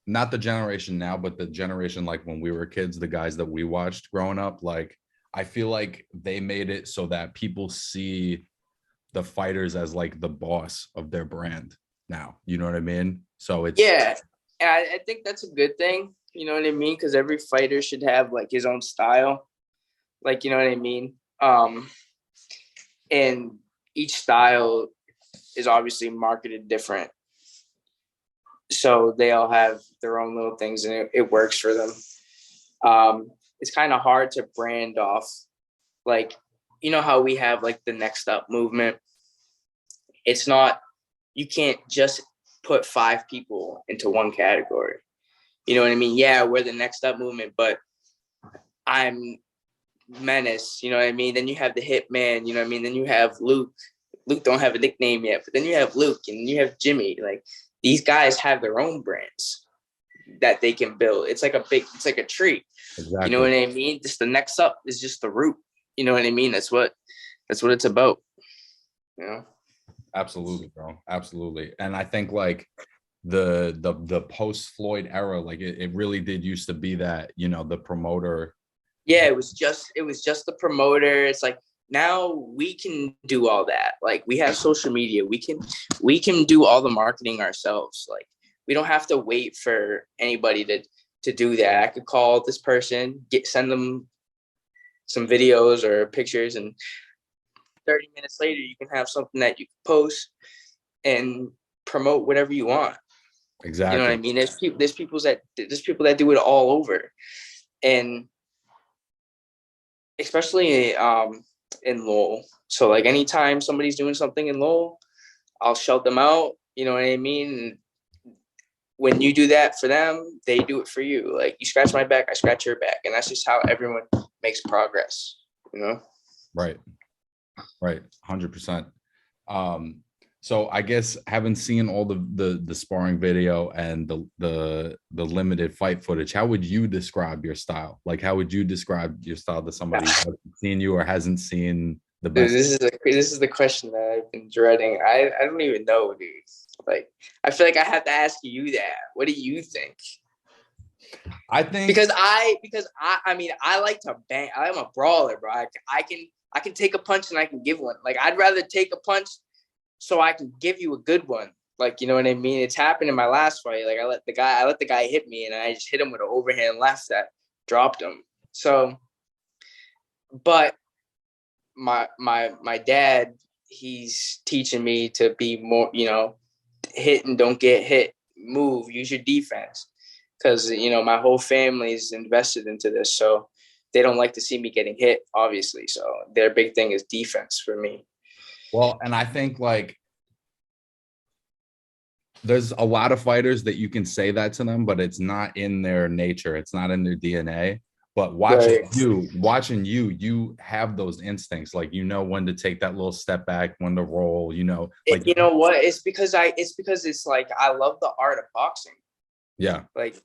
not the generation now, but the generation like when we were kids, the guys that we watched growing up, like I feel like they made it so that people see the fighters as like the boss of their brand now. You know what I mean? So it's I think that's a good thing. You know what I mean? Because every fighter should have like his own style. Like, you know what I mean? And each style is obviously marketed different. So they all have their own little things, and it works for them. It's kind of hard to brand off, like, you know how we have like the next up movement. It's not, you can't just put 5 people into one category. You know what I mean? Yeah, we're the next up movement, but I'm Menace, you know what I mean? Then you have the Hitman, you know what I mean? Then you have Luke. Luke don't have a nickname yet, but then you have Luke and you have Jimmy. Like, these guys have their own brands that they can build. It's like a tree. Exactly. You know what I mean? Just the next up is just the root. You know what I mean? That's what it's about. You know? Absolutely, bro. Absolutely. And I think like the post Floyd era, like it really did used to be that, you know, the promoter. Yeah, it was just the promoter. It's like, now we can do all that. Like, we have social media. We can do all the marketing ourselves. Like, we don't have to wait for anybody to do that. I could call this person, send them some videos or pictures, and 30 minutes later you can have something that you can post and promote whatever you want. Exactly. You know what I mean? There's people that do it all over. And especially in Lowell. So like, anytime somebody's doing something in Lowell, I'll shout them out. You know what I mean? When you do that for them, they do it for you. Like, you scratch my back, I scratch your back. And that's just how everyone makes progress, you know? Right. 100%. So I guess having seen all the sparring video and the limited fight footage, how would you describe your style? Like, how would you describe your style to somebody who hasn't seen you or hasn't seen the Dude, best? this is the question that I've been dreading. I don't even know, dude. Like, I feel like I have to ask you that. What do you think? I think Because I mean, I like to bang. I'm a brawler, bro. I can take a punch and I can give one. Like, I'd rather take a punch so I can give you a good one. Like, you know what I mean? It's happened in my last fight. Like, I let the guy hit me, and I just hit him with an overhand left that dropped him. So, but my dad, he's teaching me to be more, you know, hit and don't get hit, move, use your defense, because you know my whole family's invested into this, so they don't like to see me getting hit, obviously. So their big thing is defense for me. well, and I think like there's a lot of fighters that you can say that to them, but it's not in their nature. It's not in their DNA. But watching you, you have those instincts. Like, you know, when to take that little step back, when to roll, you know, like, You know what? It's because it's like I love the art of boxing. yeah. Like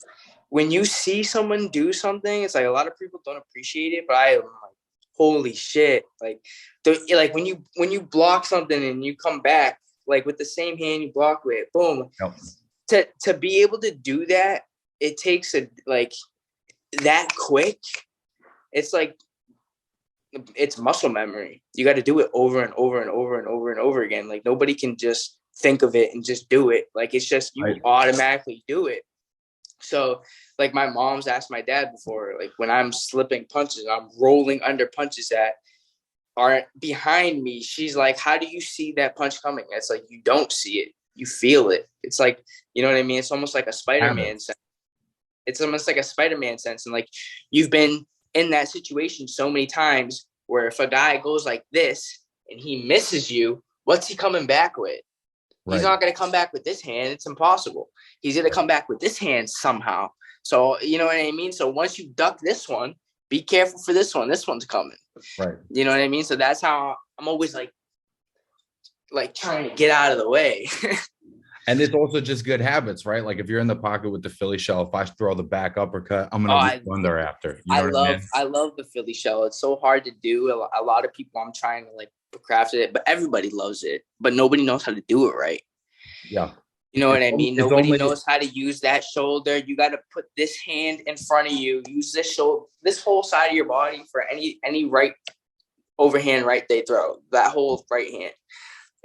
when you see someone do something, it's like a lot of people don't appreciate it, but I am like, holy shit. Like like when you block something and you come back, like with the same hand you block with, boom. Yep. To be able to do that, it takes a like that quick. It's like it's muscle memory. You got to do it over and over and over and over and over again. Like nobody can just think of it and just do it. Like it's just you automatically do it. So like my mom's asked my dad before, like when I'm slipping punches, I'm rolling under punches that aren't behind me. She's like, how do you see that punch coming? It's like, you don't see it. You feel it. It's like, you know what I mean? It's almost like a Spider-Man sense. It's almost like a Spider-Man sense. And like, you've been in that situation so many times where if a guy goes like this and he misses you, what's he coming back with? Right. He's not going to come back with this hand. It's impossible. He's going to come back with this hand somehow. So, you know what I mean? So once you duck this one, be careful for this one. This one's coming. Right. You know what I mean? So that's how I'm always like trying to get out of the way. And it's also just good habits, right? Like if you're in the pocket with the Philly shell, if I throw the back uppercut, I'm going to run thereafter. You know what I mean? I love the Philly shell. It's so hard to do. A lot of people, I'm trying to like craft it, but everybody loves it, but nobody knows how to do it right. Yeah. You know what I mean? Nobody knows how to use that shoulder. You got to put this hand in front of you. Use this shoulder, this whole side of your body for any right overhand right they throw. That whole right hand.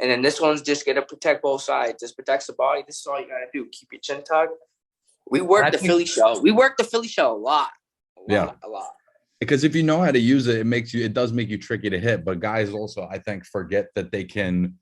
And then this one's just going to protect both sides. This protects the body. This is all you got to do. Keep your chin tucked. We work the Philly shell. We work the Philly shell a lot. A lot. Because if you know how to use it, it does make you tricky to hit. But guys also, I think, forget that they can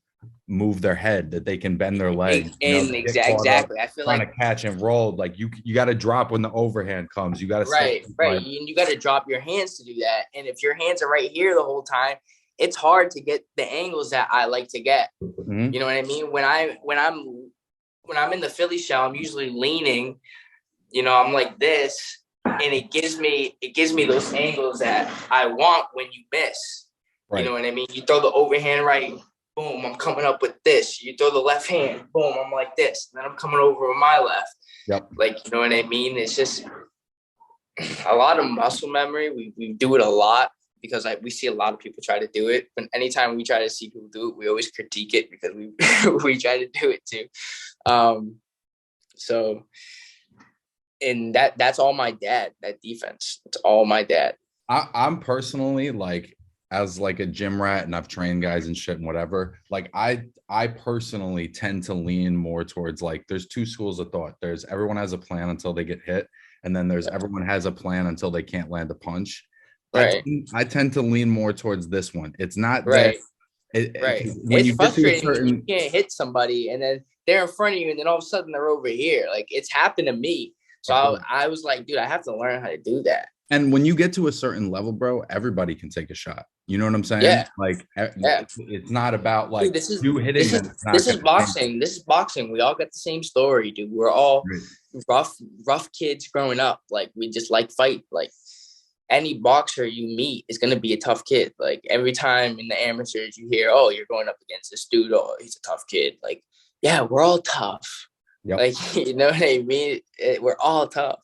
move their head, that they can bend their legs. Exactly. I feel trying to catch and roll. Like you got to drop when the overhand comes. You got to right. You got to drop your hands to do that. And if your hands are right here the whole time, it's hard to get the angles that I like to get. Mm-hmm. You know what I mean? When I'm in the Philly shell, I'm usually leaning. You know, I'm like this, and it gives me those angles that I want when you miss. Right. You know what I mean? You throw the overhand right, boom, I'm coming up with this. You throw the left hand, boom, I'm like this. And then I'm coming over with my left. Yep. Like, you know what I mean? It's just a lot of muscle memory. We do it a lot because we see a lot of people try to do it. But anytime we try to see people do it, we always critique it because we try to do it too. So, and that's all my dad, that defense. It's all my dad. I'm personally like, as like a gym rat, and I've trained guys and shit and whatever, like I personally tend to lean more towards like there's two schools of thought. There's everyone has a plan until they get hit, and then there's everyone has a plan until they can't land a punch. Right. I tend to lean more towards this one. It's not right. When it's frustrating. You can't hit somebody and then they're in front of you and then all of a sudden they're over here. Like it's happened to me. So I was like, dude, I have to learn how to do that. And when you get to a certain level, bro, everybody can take a shot. You know what I'm saying? Yeah. Like, it's not about like dude, you hitting. This is boxing. This is boxing. We all got the same story, dude. We're all rough kids growing up. Like we just like fight. Like any boxer you meet is going to be a tough kid. Like every time in the amateurs you hear, oh, you're going up against this dude. Oh, he's a tough kid. Like, yeah, we're all tough. Yep. Like, you know what I mean? We're all tough.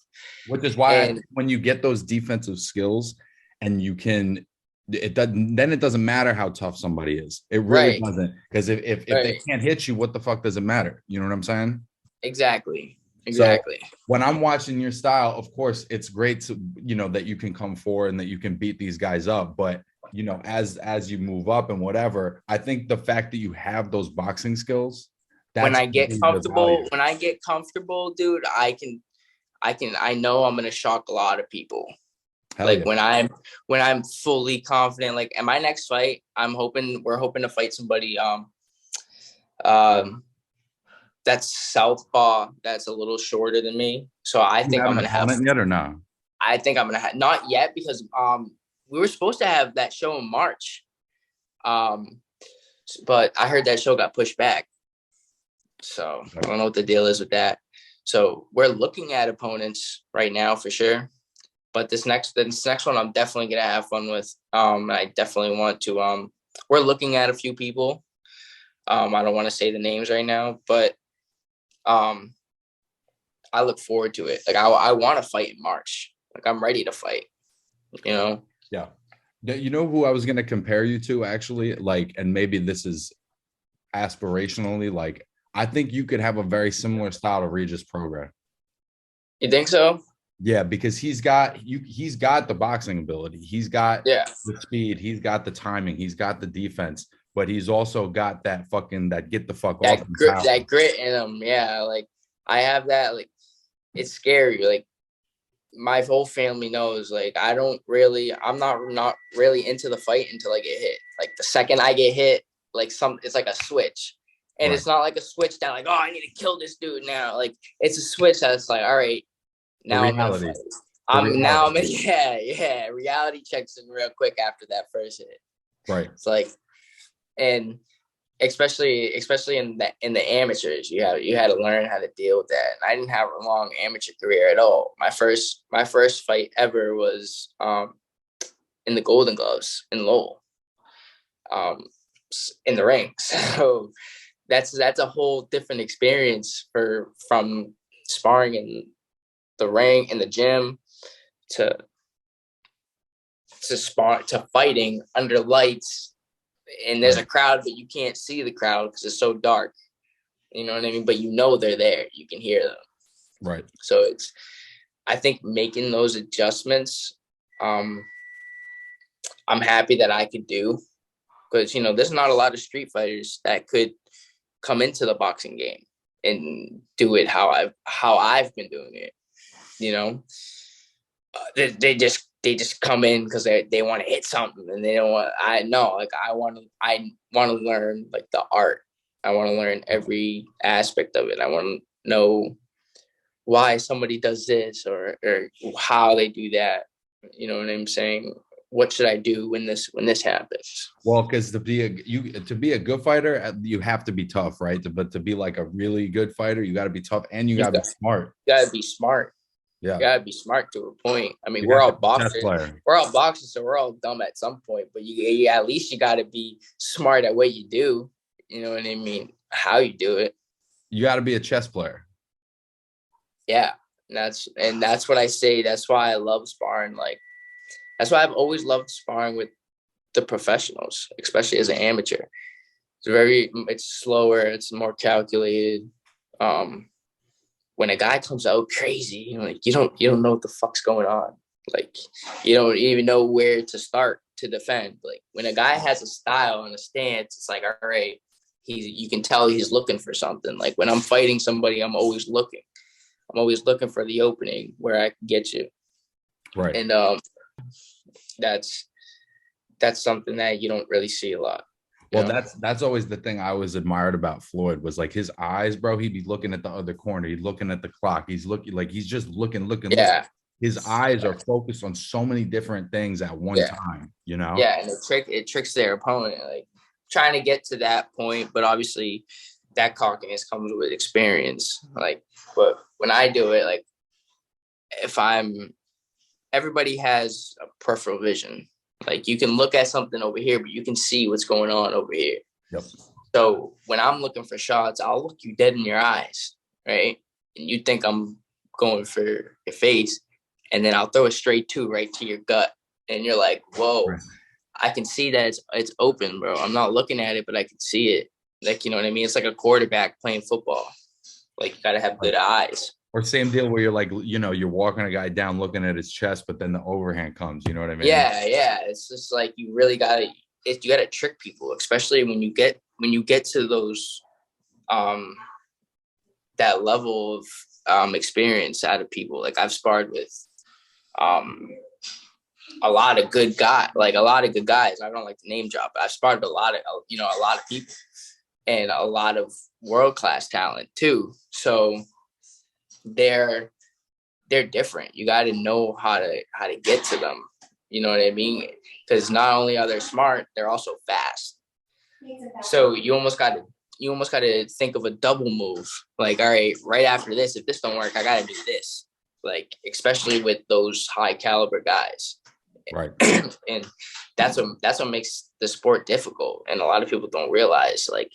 Which is why when you get those defensive skills and you can, it doesn't matter how tough somebody is. It really doesn't. Because if they can't hit you, what the fuck does it matter? You know what I'm saying? Exactly. So when I'm watching your style, of course, it's great to, that you can come forward and that you can beat these guys up. But, as you move up and whatever, I think the fact that you have those boxing skills, when I get comfortable, dude, I know I'm going to shock a lot of people. Hell like yeah. when I'm fully confident, like in my next fight, we're hoping to fight somebody, that's southpaw, that's a little shorter than me. So I think I'm going to have yet or no? I think I'm going to have not yet because, we were supposed to have that show in March. But I heard that show got pushed back. So I don't know what the deal is with that. So we're looking at opponents right now for sure. But this next one, I'm definitely going to have fun with. I definitely want to, we're looking at a few people. I don't want to say the names right now, but I look forward to it. Like I want to fight in March. Like I'm ready to fight, Yeah. You know who I was going to compare you to actually, like, and maybe this is aspirationally, like, I think you could have a very similar style to Regis Prograis. You think so? Yeah, because he's got the boxing ability. He's got the speed. He's got the timing. He's got the defense, but he's also got that get the fuck off. That grit in him. Yeah. Like I have that, like, it's scary. Like my whole family knows, like, I'm not really into the fight until I get hit. Like the second I get hit, like it's like a switch. And It's not like a switch that like, oh, I need to kill this dude now. Like it's a switch that's like, all right, now reality checks in real quick after that first hit. Right. It's like, and especially in the amateurs, you had to learn how to deal with that. And I didn't have a long amateur career at all. My first fight ever was in the Golden Gloves in Lowell, in the ring. So that's a whole different experience from sparring in the ring in the gym to fighting under lights, and there's a crowd, but you can't see the crowd because it's so dark. You know what I mean? But they're there. You can hear them. Right. So I think making those adjustments, I'm happy that I could do, because there's not a lot of street fighters that could come into the boxing game and do it how I've been doing it. They just come in because they want to hit something, and they don't want. I want to learn like the art. I want to learn every aspect of it. I want to know why somebody does this or how they do that. You know what I'm saying? What should I do when this happens? Well, because to be a good fighter, you have to be tough, right? But to be like a really good fighter, you got to be tough and you got to be smart. You got to be smart. Yeah, you got to be smart to a point. I mean, we're all boxers. We're all boxers, so we're all dumb at some point. But you at least you got to be smart at what you do. You know what I mean? How you do it. You got to be a chess player. Yeah, and that's what I say. That's why I love sparring. Like, that's why I've always loved sparring with the professionals, especially as an amateur. It's slower. It's more calculated. When a guy comes out crazy, like you don't know what the fuck's going on. Like you don't even know where to start to defend. Like when a guy has a style and a stance, it's like, all right, you can tell he's looking for something. Like when I'm fighting somebody, I'm always looking. I'm always looking for the opening where I can get you. Right. And that's something that you don't really see a lot. Well, that's always the thing I always admired about Floyd was like his eyes, bro. He'd be looking at the other corner. He's looking at the clock. He's looking like he's just looking. Yeah. His eyes are focused on so many different things at one time, Yeah, and it tricks their opponent, like trying to get to that point. But obviously, that cockiness comes with experience. Like, but when I do it, like if I'm everybody has a peripheral vision. Like you can look at something over here, but you can see what's going on over here. Yep. So when I'm looking for shots, I'll look you dead in your eyes, right? And you think I'm going for your face, and then I'll throw it straight right to your gut, and you're like, "Whoa, Right. I can see that it's open, bro. I'm not looking at it, but I can see it." Like, you know what I mean? It's like a quarterback playing football. Like, you gotta have good eyes. Or same deal where you're like, you're walking a guy down looking at his chest, but then the overhand comes. You know what I mean? Yeah. It's just like you really you gotta trick people, especially when you get to those that level of experience out of people. Like I've sparred with a lot of good guys. I don't like to name drop, but I've sparred with a lot of people and a lot of world-class talent too. So they're different. You got to know how to get to them. You know what I mean? Because not only are they smart, they're also fast. So you almost got to think of a double move. Like, all right, right after this, if this don't work, I got to do this. Like, especially with those high caliber guys. Right. And that's what makes the sport difficult. And a lot of people don't realize, like,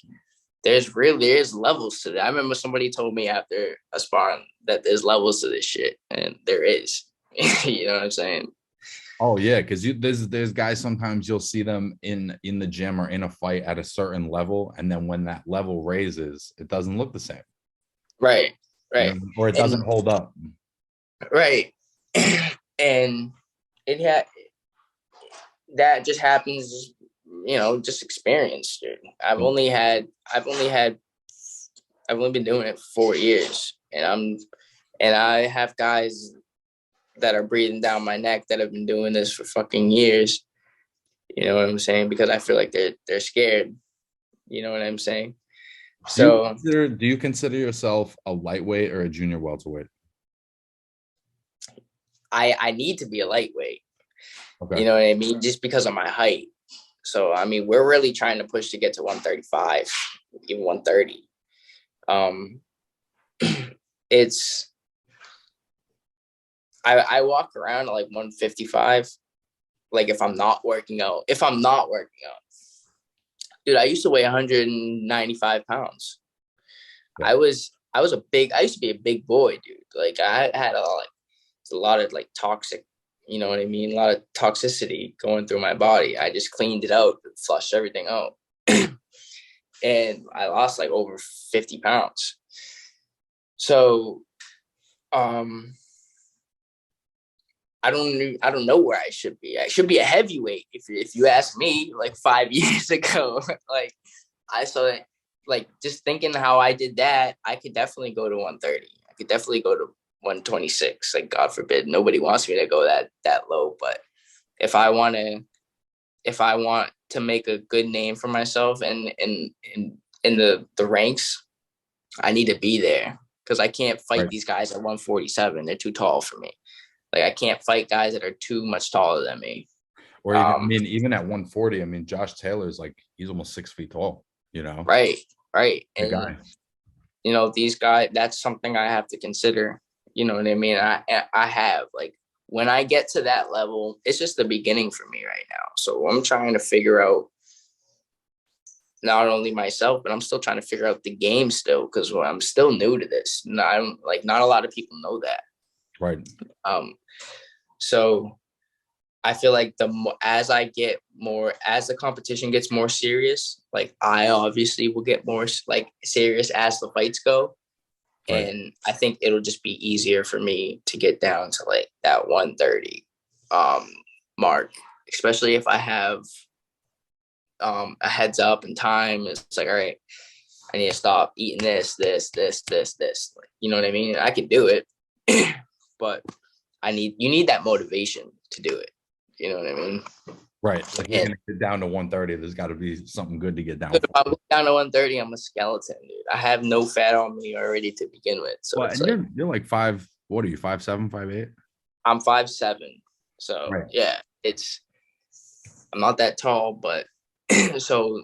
there's levels to that. I remember somebody told me after a sparring that there's levels to this shit, and there is. You know what I'm saying? Oh yeah, because there's guys sometimes you'll see them in the gym or in a fight at a certain level, and then when that level raises, it doesn't look the same. Right. Or it doesn't hold up. Right. And that just happens, just experience, dude. I've only been doing it for 4 years, and I have guys that are breathing down my neck that have been doing this for fucking years. You know what I'm saying? Because I feel like they're scared. You know what I'm saying? So do you consider yourself a lightweight or a junior welterweight? I need to be a lightweight. Okay. You know what I mean? Just because of my height. So I mean, we're really trying to push to get to 135, even 130. It's I walk around at like 155. Like if I'm not working out, dude, I used to weigh 195 pounds. Yeah. I used to be a big boy, dude. Like I had a lot of like toxic, you know what I mean? A lot of toxicity going through my body. I just cleaned it out, flushed everything out. And I lost like over 50 pounds. So, I don't know where I should be. I should be a heavyweight if you ask me, like 5 years ago. Like I saw it, like just thinking how I did that, I could definitely go to 130. I could definitely go to 126. Like God forbid, nobody wants me to go that low. But if I want to make a good name for myself and in the ranks, I need to be there because I can't fight these guys at 147. They're too tall for me. Like I can't fight guys that are too much taller than me. Or even, even at 140, I mean, Josh Taylor's like, he's almost 6 feet tall, you know? Right. The guy. These guys, that's something I have to consider. You know what I mean? I have, like, when I get to that level, it's just the beginning for me right now. So I'm trying to figure out not only myself, but I'm still trying to figure out the game still, because I'm still new to this. Not a lot of people know that. Right. So I feel like as the competition gets more serious, like I obviously will get more like serious as the fights go. Right. And I think it'll just be easier for me to get down to like that 130 mark, especially if I have a heads up and time. It's like, all right, I need to stop eating this. Like, you know what I mean? I can do it, but you need that motivation to do it. You know what I mean? Right. Like you're gonna get down to 130. There's got to be something good to get down. If I'm down to 130, I'm a skeleton, dude. I have no fat on me already to begin with. So well, and you're like 5. What are you? 5'7", 5'8"? I'm 5'7". So yeah, I'm not that tall, but so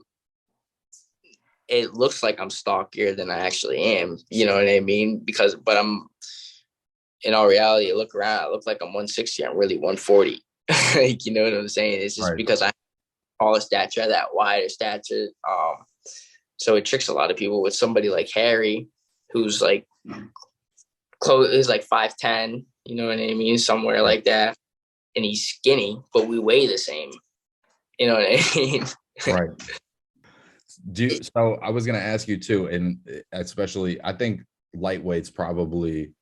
it looks like I'm stockier than I actually am. You know what I mean? But in all reality, I look around, I look like I'm 160. I'm really 140. Like, you know what I'm saying? It's just Right. because I have taller stature, that wider stature. So it tricks a lot of people with somebody like Harry, who's like close, is like 5'10", you know what I mean? Somewhere like that. And he's skinny, but we weigh the same. You know what I mean? Right. So I was going to ask you too, and especially I think lightweight's probably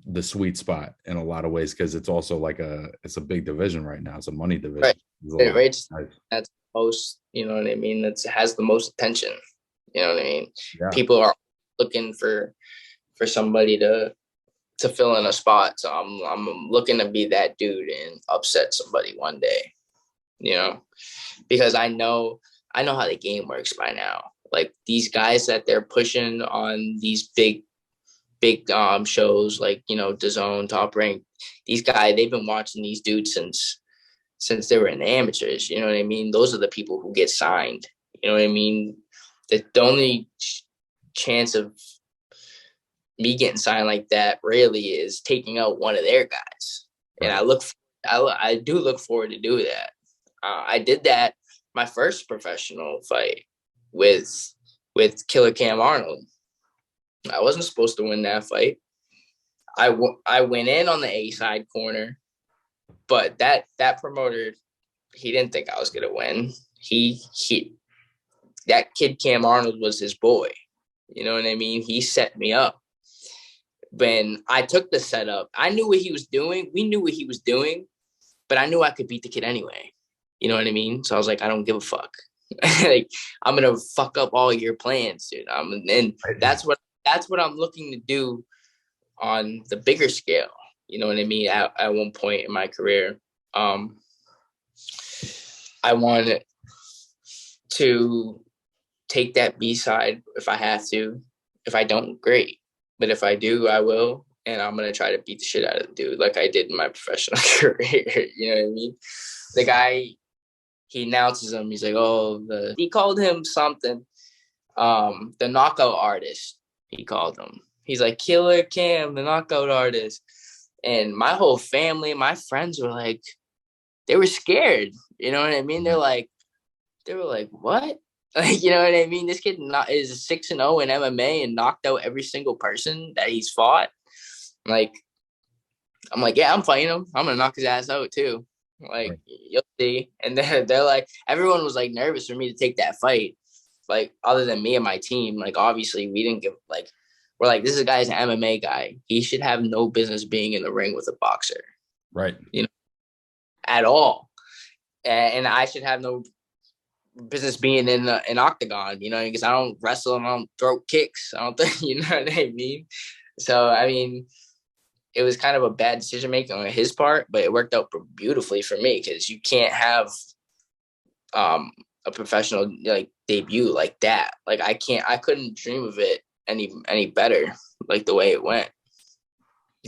the sweet spot in a lot of ways, because it's also like it's a big division right now. It's a money division. Right. Right. That's most, you know what I mean? That has the most attention. You know what I mean? Yeah. People are looking for somebody to fill in a spot. So I'm looking to be that dude and upset somebody one day, you know, because I know how the game works by now. Like these guys that they're pushing on these big shows like, you know, DAZN, Top Rank, these guys, they've been watching these dudes since they were in the amateurs. You know what I mean? Those are the people who get signed. You know what I mean? The only chance of me getting signed like that really is taking out one of their guys. Right. And I do look forward to do that. I did that my first professional fight with Killer Cam Arnold. I wasn't supposed to win that fight. I went in on the A side corner, but that promoter, he didn't think I was gonna win. That kid Cam Arnold was his boy. You know what I mean? He set me up. When I took the setup, I knew what he was doing. We knew what he was doing, but I knew I could beat the kid anyway. You know what I mean? So I was like, I don't give a fuck. Like, I'm gonna fuck up all your plans, dude. And that's what I'm looking to do on the bigger scale. You know what I mean? At one point in my career, I wanted to take that B side if I have to. If I don't, great. But if I do, I will. And I'm going to try to beat the shit out of the dude like I did in my professional career. You know what I mean? The guy, he announces him. He's like, he called him something. The knockout artist, he called him. He's like, Killer Cam, the knockout artist. And my whole family, my friends were like, they were scared. You know what I mean? They were like, what? Like, you know what I mean? This kid is 6-0 in MMA and knocked out every single person that he's fought. Like, I'm like, yeah, I'm fighting him. I'm gonna knock his ass out too. Like, right. You'll see. And they're like, everyone was like nervous for me to take that fight. Like, other than me and my team, like, obviously we didn't give, like, we're like, this guy's an MMA guy. He should have no business being in the ring with a boxer. Right. You know, at all. And I should have no business being in an octagon, you know, because I don't wrestle and I don't throw kicks. I don't think, you know what I mean? So, I mean, it was kind of a bad decision making on his part, but it worked out beautifully for me because you can't have a professional like debut like that. Like I couldn't dream of it any better, like the way it went.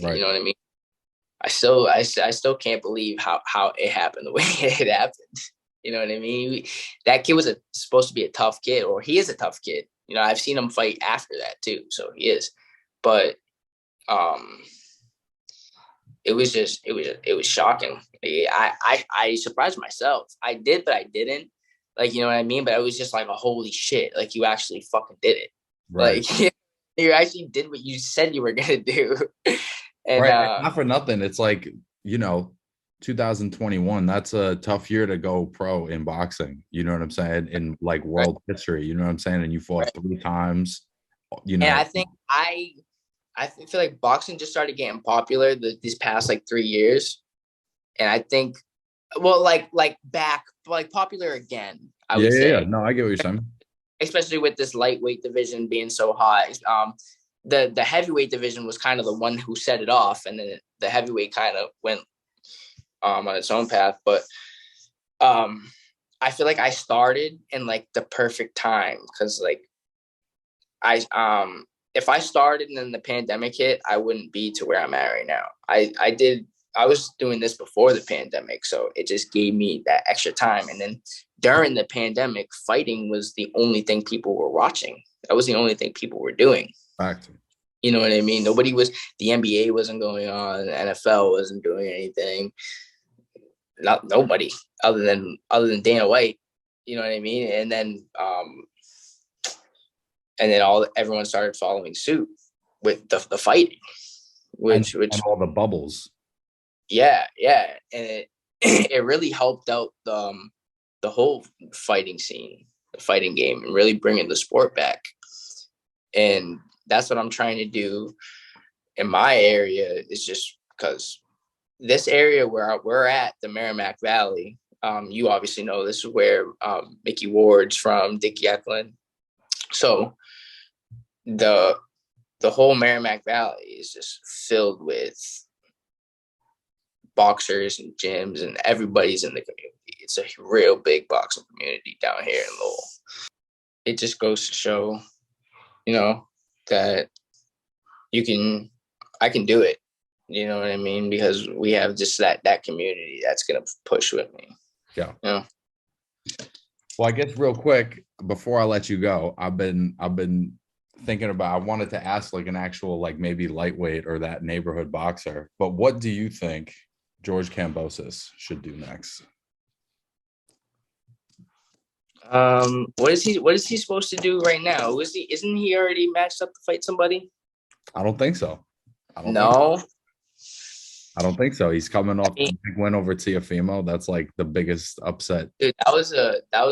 Right. You know what I mean? I still can't believe how it happened the way it happened. You know what I mean? That kid was supposed to be a tough kid, or he is a tough kid. You know, I've seen him fight after that too, so he is. But it was shocking. I surprised myself. I did, but I didn't. Like, you know what I mean? But it was just like a holy shit. Like, you actually fucking did it. Right. Like, you actually did what you said you were gonna do. And, right. Not for nothing. It's like, you know, 2021, that's a tough year to go pro in boxing. You know what I'm saying? In like world history, you know what I'm saying? And you fought 3 times, you know. And I think I feel like boxing just started getting popular these past like 3 years. And I think, well, like back, like popular again, I would say. Yeah. No, I get what you're saying. Especially with this lightweight division being so hot. The heavyweight division was kind of the one who set it off. And then the heavyweight kind of went on its own path. But I feel like I started in like the perfect time because like if I started and then the pandemic hit, I wouldn't be to where I'm at right now. I was doing this before the pandemic, so it just gave me that extra time. And then during the pandemic, fighting was the only thing people were watching. That was the only thing people were doing. Fact. You know what I mean? The NBA wasn't going on, the NFL wasn't doing anything. Not nobody other than Dana White. You know what I mean? And then everyone started following suit with the fighting, which and all the bubbles. yeah, and it really helped out the whole fighting scene, the fighting game, and really bringing the sport back. And that's what I'm trying to do in my area, is just because this area where we're at, the Merrimack Valley, you obviously know this is where Mickey Ward's from, Dickie Eklund. So the whole Merrimack Valley is just filled with boxers and gyms, and everybody's in the community. It's a real big boxing community down here in Lowell. It just goes to show, that I can do it. You know what I mean? Because we have just that community that's gonna push with me. Yeah. Yeah. Well, I guess real quick before I let you go, I've been thinking about. I wanted to ask like an actual like maybe lightweight or that neighborhood boxer. But what do you think George Kambosos should do next? What is he supposed to do right now? Isn't he already matched up to fight somebody? I don't think so. I don't think so. He's coming off a big win over Teofimo. That's like the biggest upset. Dude, that was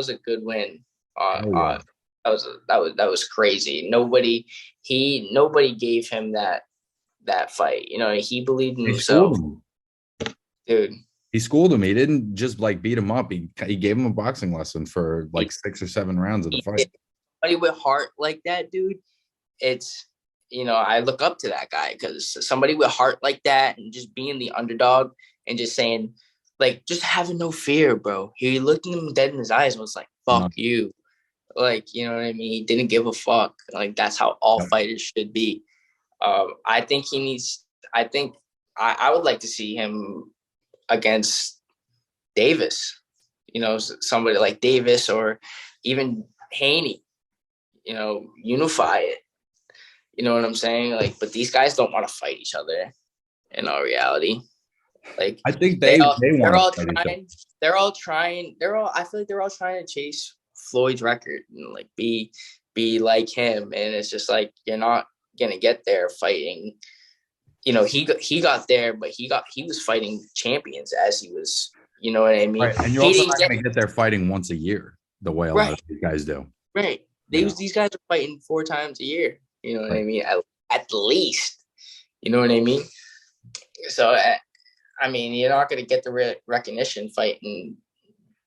a good win. That was crazy. Nobody gave him that fight. He believed in himself. Dude. He schooled him. He didn't just like beat him up. He gave him a boxing lesson for like 6 or 7 rounds of the fight. Somebody with heart like that, dude, it's, I look up to that guy, because somebody with heart like that and just being the underdog and just saying, like, just having no fear, bro. He looked him dead in his eyes and was like, fuck you. Like, you know what I mean? He didn't give a fuck. Like, that's how all fighters should be. I think I would like to see him against Davis, somebody like Davis or even Haney, unify it. You know what I'm saying? Like, but these guys don't want to fight each other in all reality. Like, I think they're all trying. I feel like they're all trying to chase Floyd's record and like be like him. And it's just like, you're not going to get there fighting. He got there, but he was fighting champions as he was, you know what I mean? Right. And you're also not going to get there fighting once a year the way a lot of these guys do. Right. These guys are fighting 4 times a year. You know what I mean? At least, you know what I mean? So, I mean, you're not going to get the recognition fighting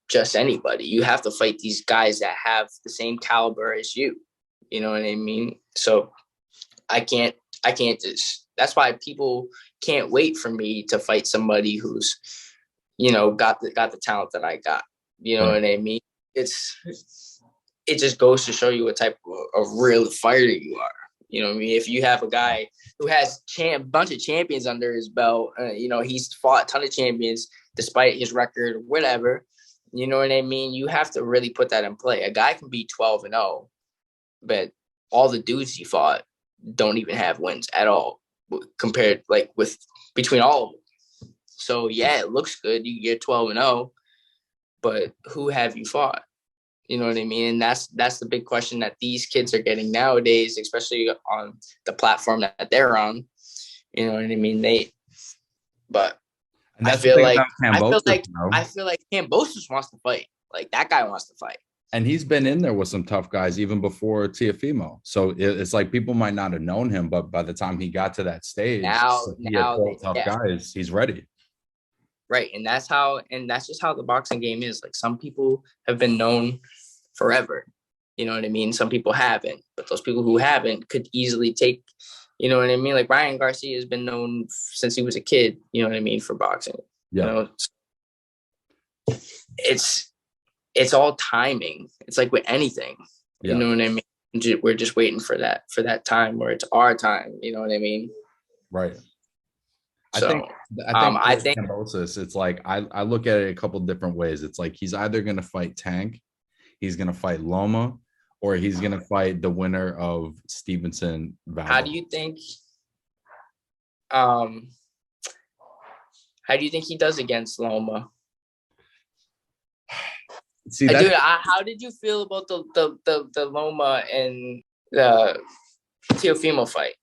just anybody. You have to fight these guys that have the same caliber as you. You know what I mean? So I can't just, that's why people can't wait for me to fight somebody who's, got the talent that I got. You know what I mean? It just goes to show you what type of real fighter you are. You know what I mean? If you have a guy who has a bunch of champions under his belt, he's fought a ton of champions despite his record, whatever. You know what I mean? You have to really put that in play. A guy can be 12-0, but all the dudes he fought don't even have wins at all compared between all of them. So yeah, it looks good. You get 12-0, but who have you fought? You know what I mean? And that's the big question that these kids are getting nowadays, especially on the platform that they're on. You know what I mean? I feel like Kambosos wants to fight. Like, that guy wants to fight. And he's been in there with some tough guys even before Teofimo. So it's like people might not have known him, but by the time he got to that stage, tough guys, he's ready. Right. And that's just how the boxing game is. Like, some people have been known forever. You know what I mean? Some people haven't, but those people who haven't could easily take, you know what I mean? Like, Ryan Garcia has been known since he was a kid, you know what I mean, for boxing. Yeah. It's all timing. It's like with anything, you know what I mean? We're just waiting for that time where it's our time. You know what I mean? Right. So, I think Kambosos, it's like I look at it a couple different ways. It's like he's either going to fight Tank, he's going to fight Loma, or he's gonna fight the winner of Stevenson Valdo. How do you think? How do you think he does against Loma? See, Dude, how did you feel about the Loma and the Teofimo fight?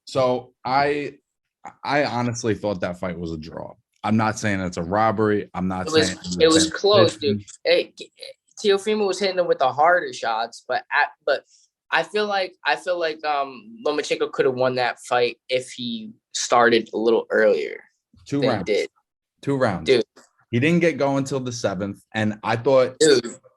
So I honestly thought that fight was a draw. I'm not saying it's a robbery. I'm not saying it was close, dude. Teofimo was hitting him with the harder shots, but I feel like Lomachenko could have won that fight if he started a little earlier. 2 rounds. He did. 2 rounds. Dude. He didn't get going till the 7th, and I thought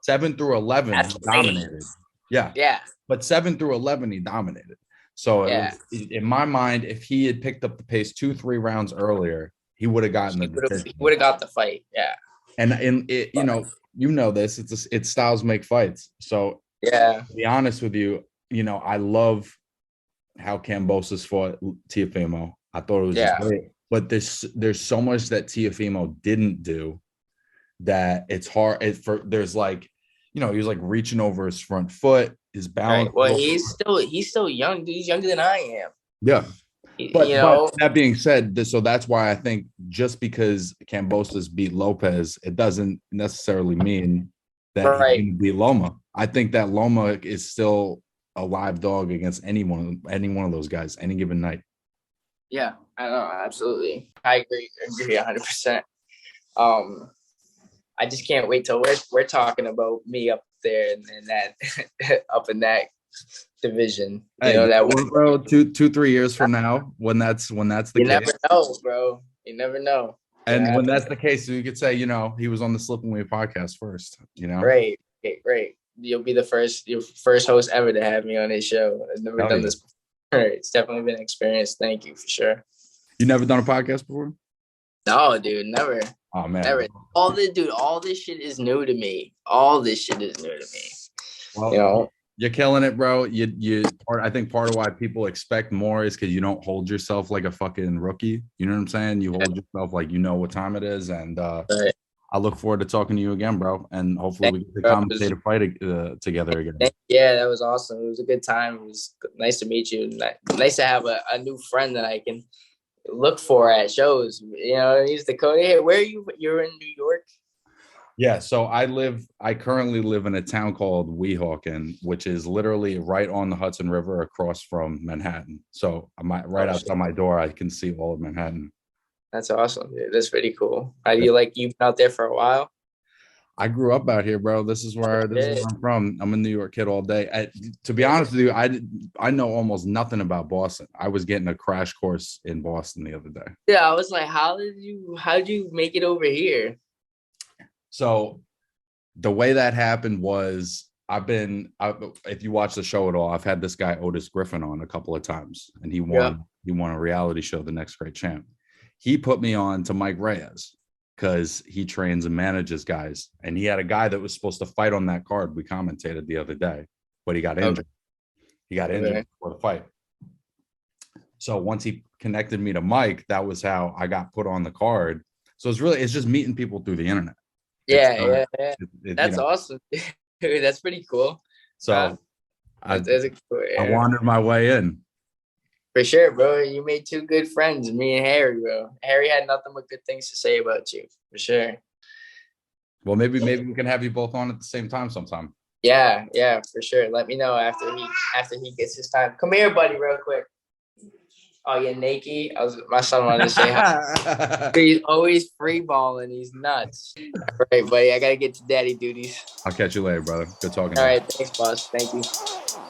7 through 11 he dominated. Yeah. But 7 through 11 he dominated. So it was, in my mind, if he had picked up the pace 2-3 rounds earlier, he would have gotten the decision. He would have got the fight. Yeah. And it, you know this. It's styles make fights. So yeah. To be honest with you, I love how Kambosos fought Teofimo. I thought it was just great. But there's so much that Teofimo didn't do that it's hard. There's like, he was like reaching over his front foot, his balance. Right. Well, he's still young, dude. He's younger than I am. Yeah. But that being said, so that's why I think just because Kambosos beat Lopez, it doesn't necessarily mean that he can beat Loma. I think that Loma is still a live dog against any one of those guys any given night. Yeah, I know, absolutely. I agree 100%. I just can't wait till we're talking about me up there and that up in that division. Bro, 2-3 years from now, when that's the case. You never know, bro. You never know. And when that's the case, you could say, he was on the Slip and Wave podcast first. Great. You'll be your first host ever to have me on his show. I've never done this before. It's definitely been an experience. Thank you for sure. You never done a podcast before? No, dude, never. Oh man, never. All this shit is new to me. Well, you're killing it, bro. I think part of why people expect more is because you don't hold yourself like a fucking rookie. You know what I'm saying? You hold yourself like you know what time it is, and I look forward to talking to you again, bro. And hopefully we get to commentate a fight together again. Yeah, that was awesome. It was a good time. It was nice to meet you. Nice to have a new friend that I can look for at shows. He's the code. Hey, where are you? You're in New York? Yeah, so I currently live in a town called Weehawken, which is literally right on the Hudson River across from Manhattan. So I'm right outside my door. I can see all of Manhattan. That's awesome, dude. That's pretty cool. How do you you've been out there for a while? I grew up out here, bro. This is where I'm from. I'm a New York kid all day. To be honest with you, I know almost nothing about Boston. I was getting a crash course in Boston the other day. Yeah, I was like, how did you make it over here? So the way that happened was if you watch the show at all, I've had this guy Otis Griffin on a couple of times, and he won a reality show, The Next Great Champ. He put me on to Mike Reyes because he trains and manages guys, and he had a guy that was supposed to fight on that card we commentated the other day, but he got injured. He got injured before the fight. So once he connected me to Mike, that was how I got put on the card. So it's just meeting people through the internet. Yeah. That's awesome. Dude, that's pretty cool. So I wandered my way in. For sure, bro. You made 2 good friends, me and Harry, bro. Harry had nothing but good things to say about you, for sure. Well, maybe we can have you both on at the same time sometime. Yeah, for sure. Let me know after he gets his time. Come here, buddy, real quick. Oh, yeah, Nakey. My son wanted to say hi. He's always free balling. He's nuts. All right, buddy. I got to get to daddy duties. I'll catch you later, brother. Good talking to you. All right. Thanks, boss. Thank you.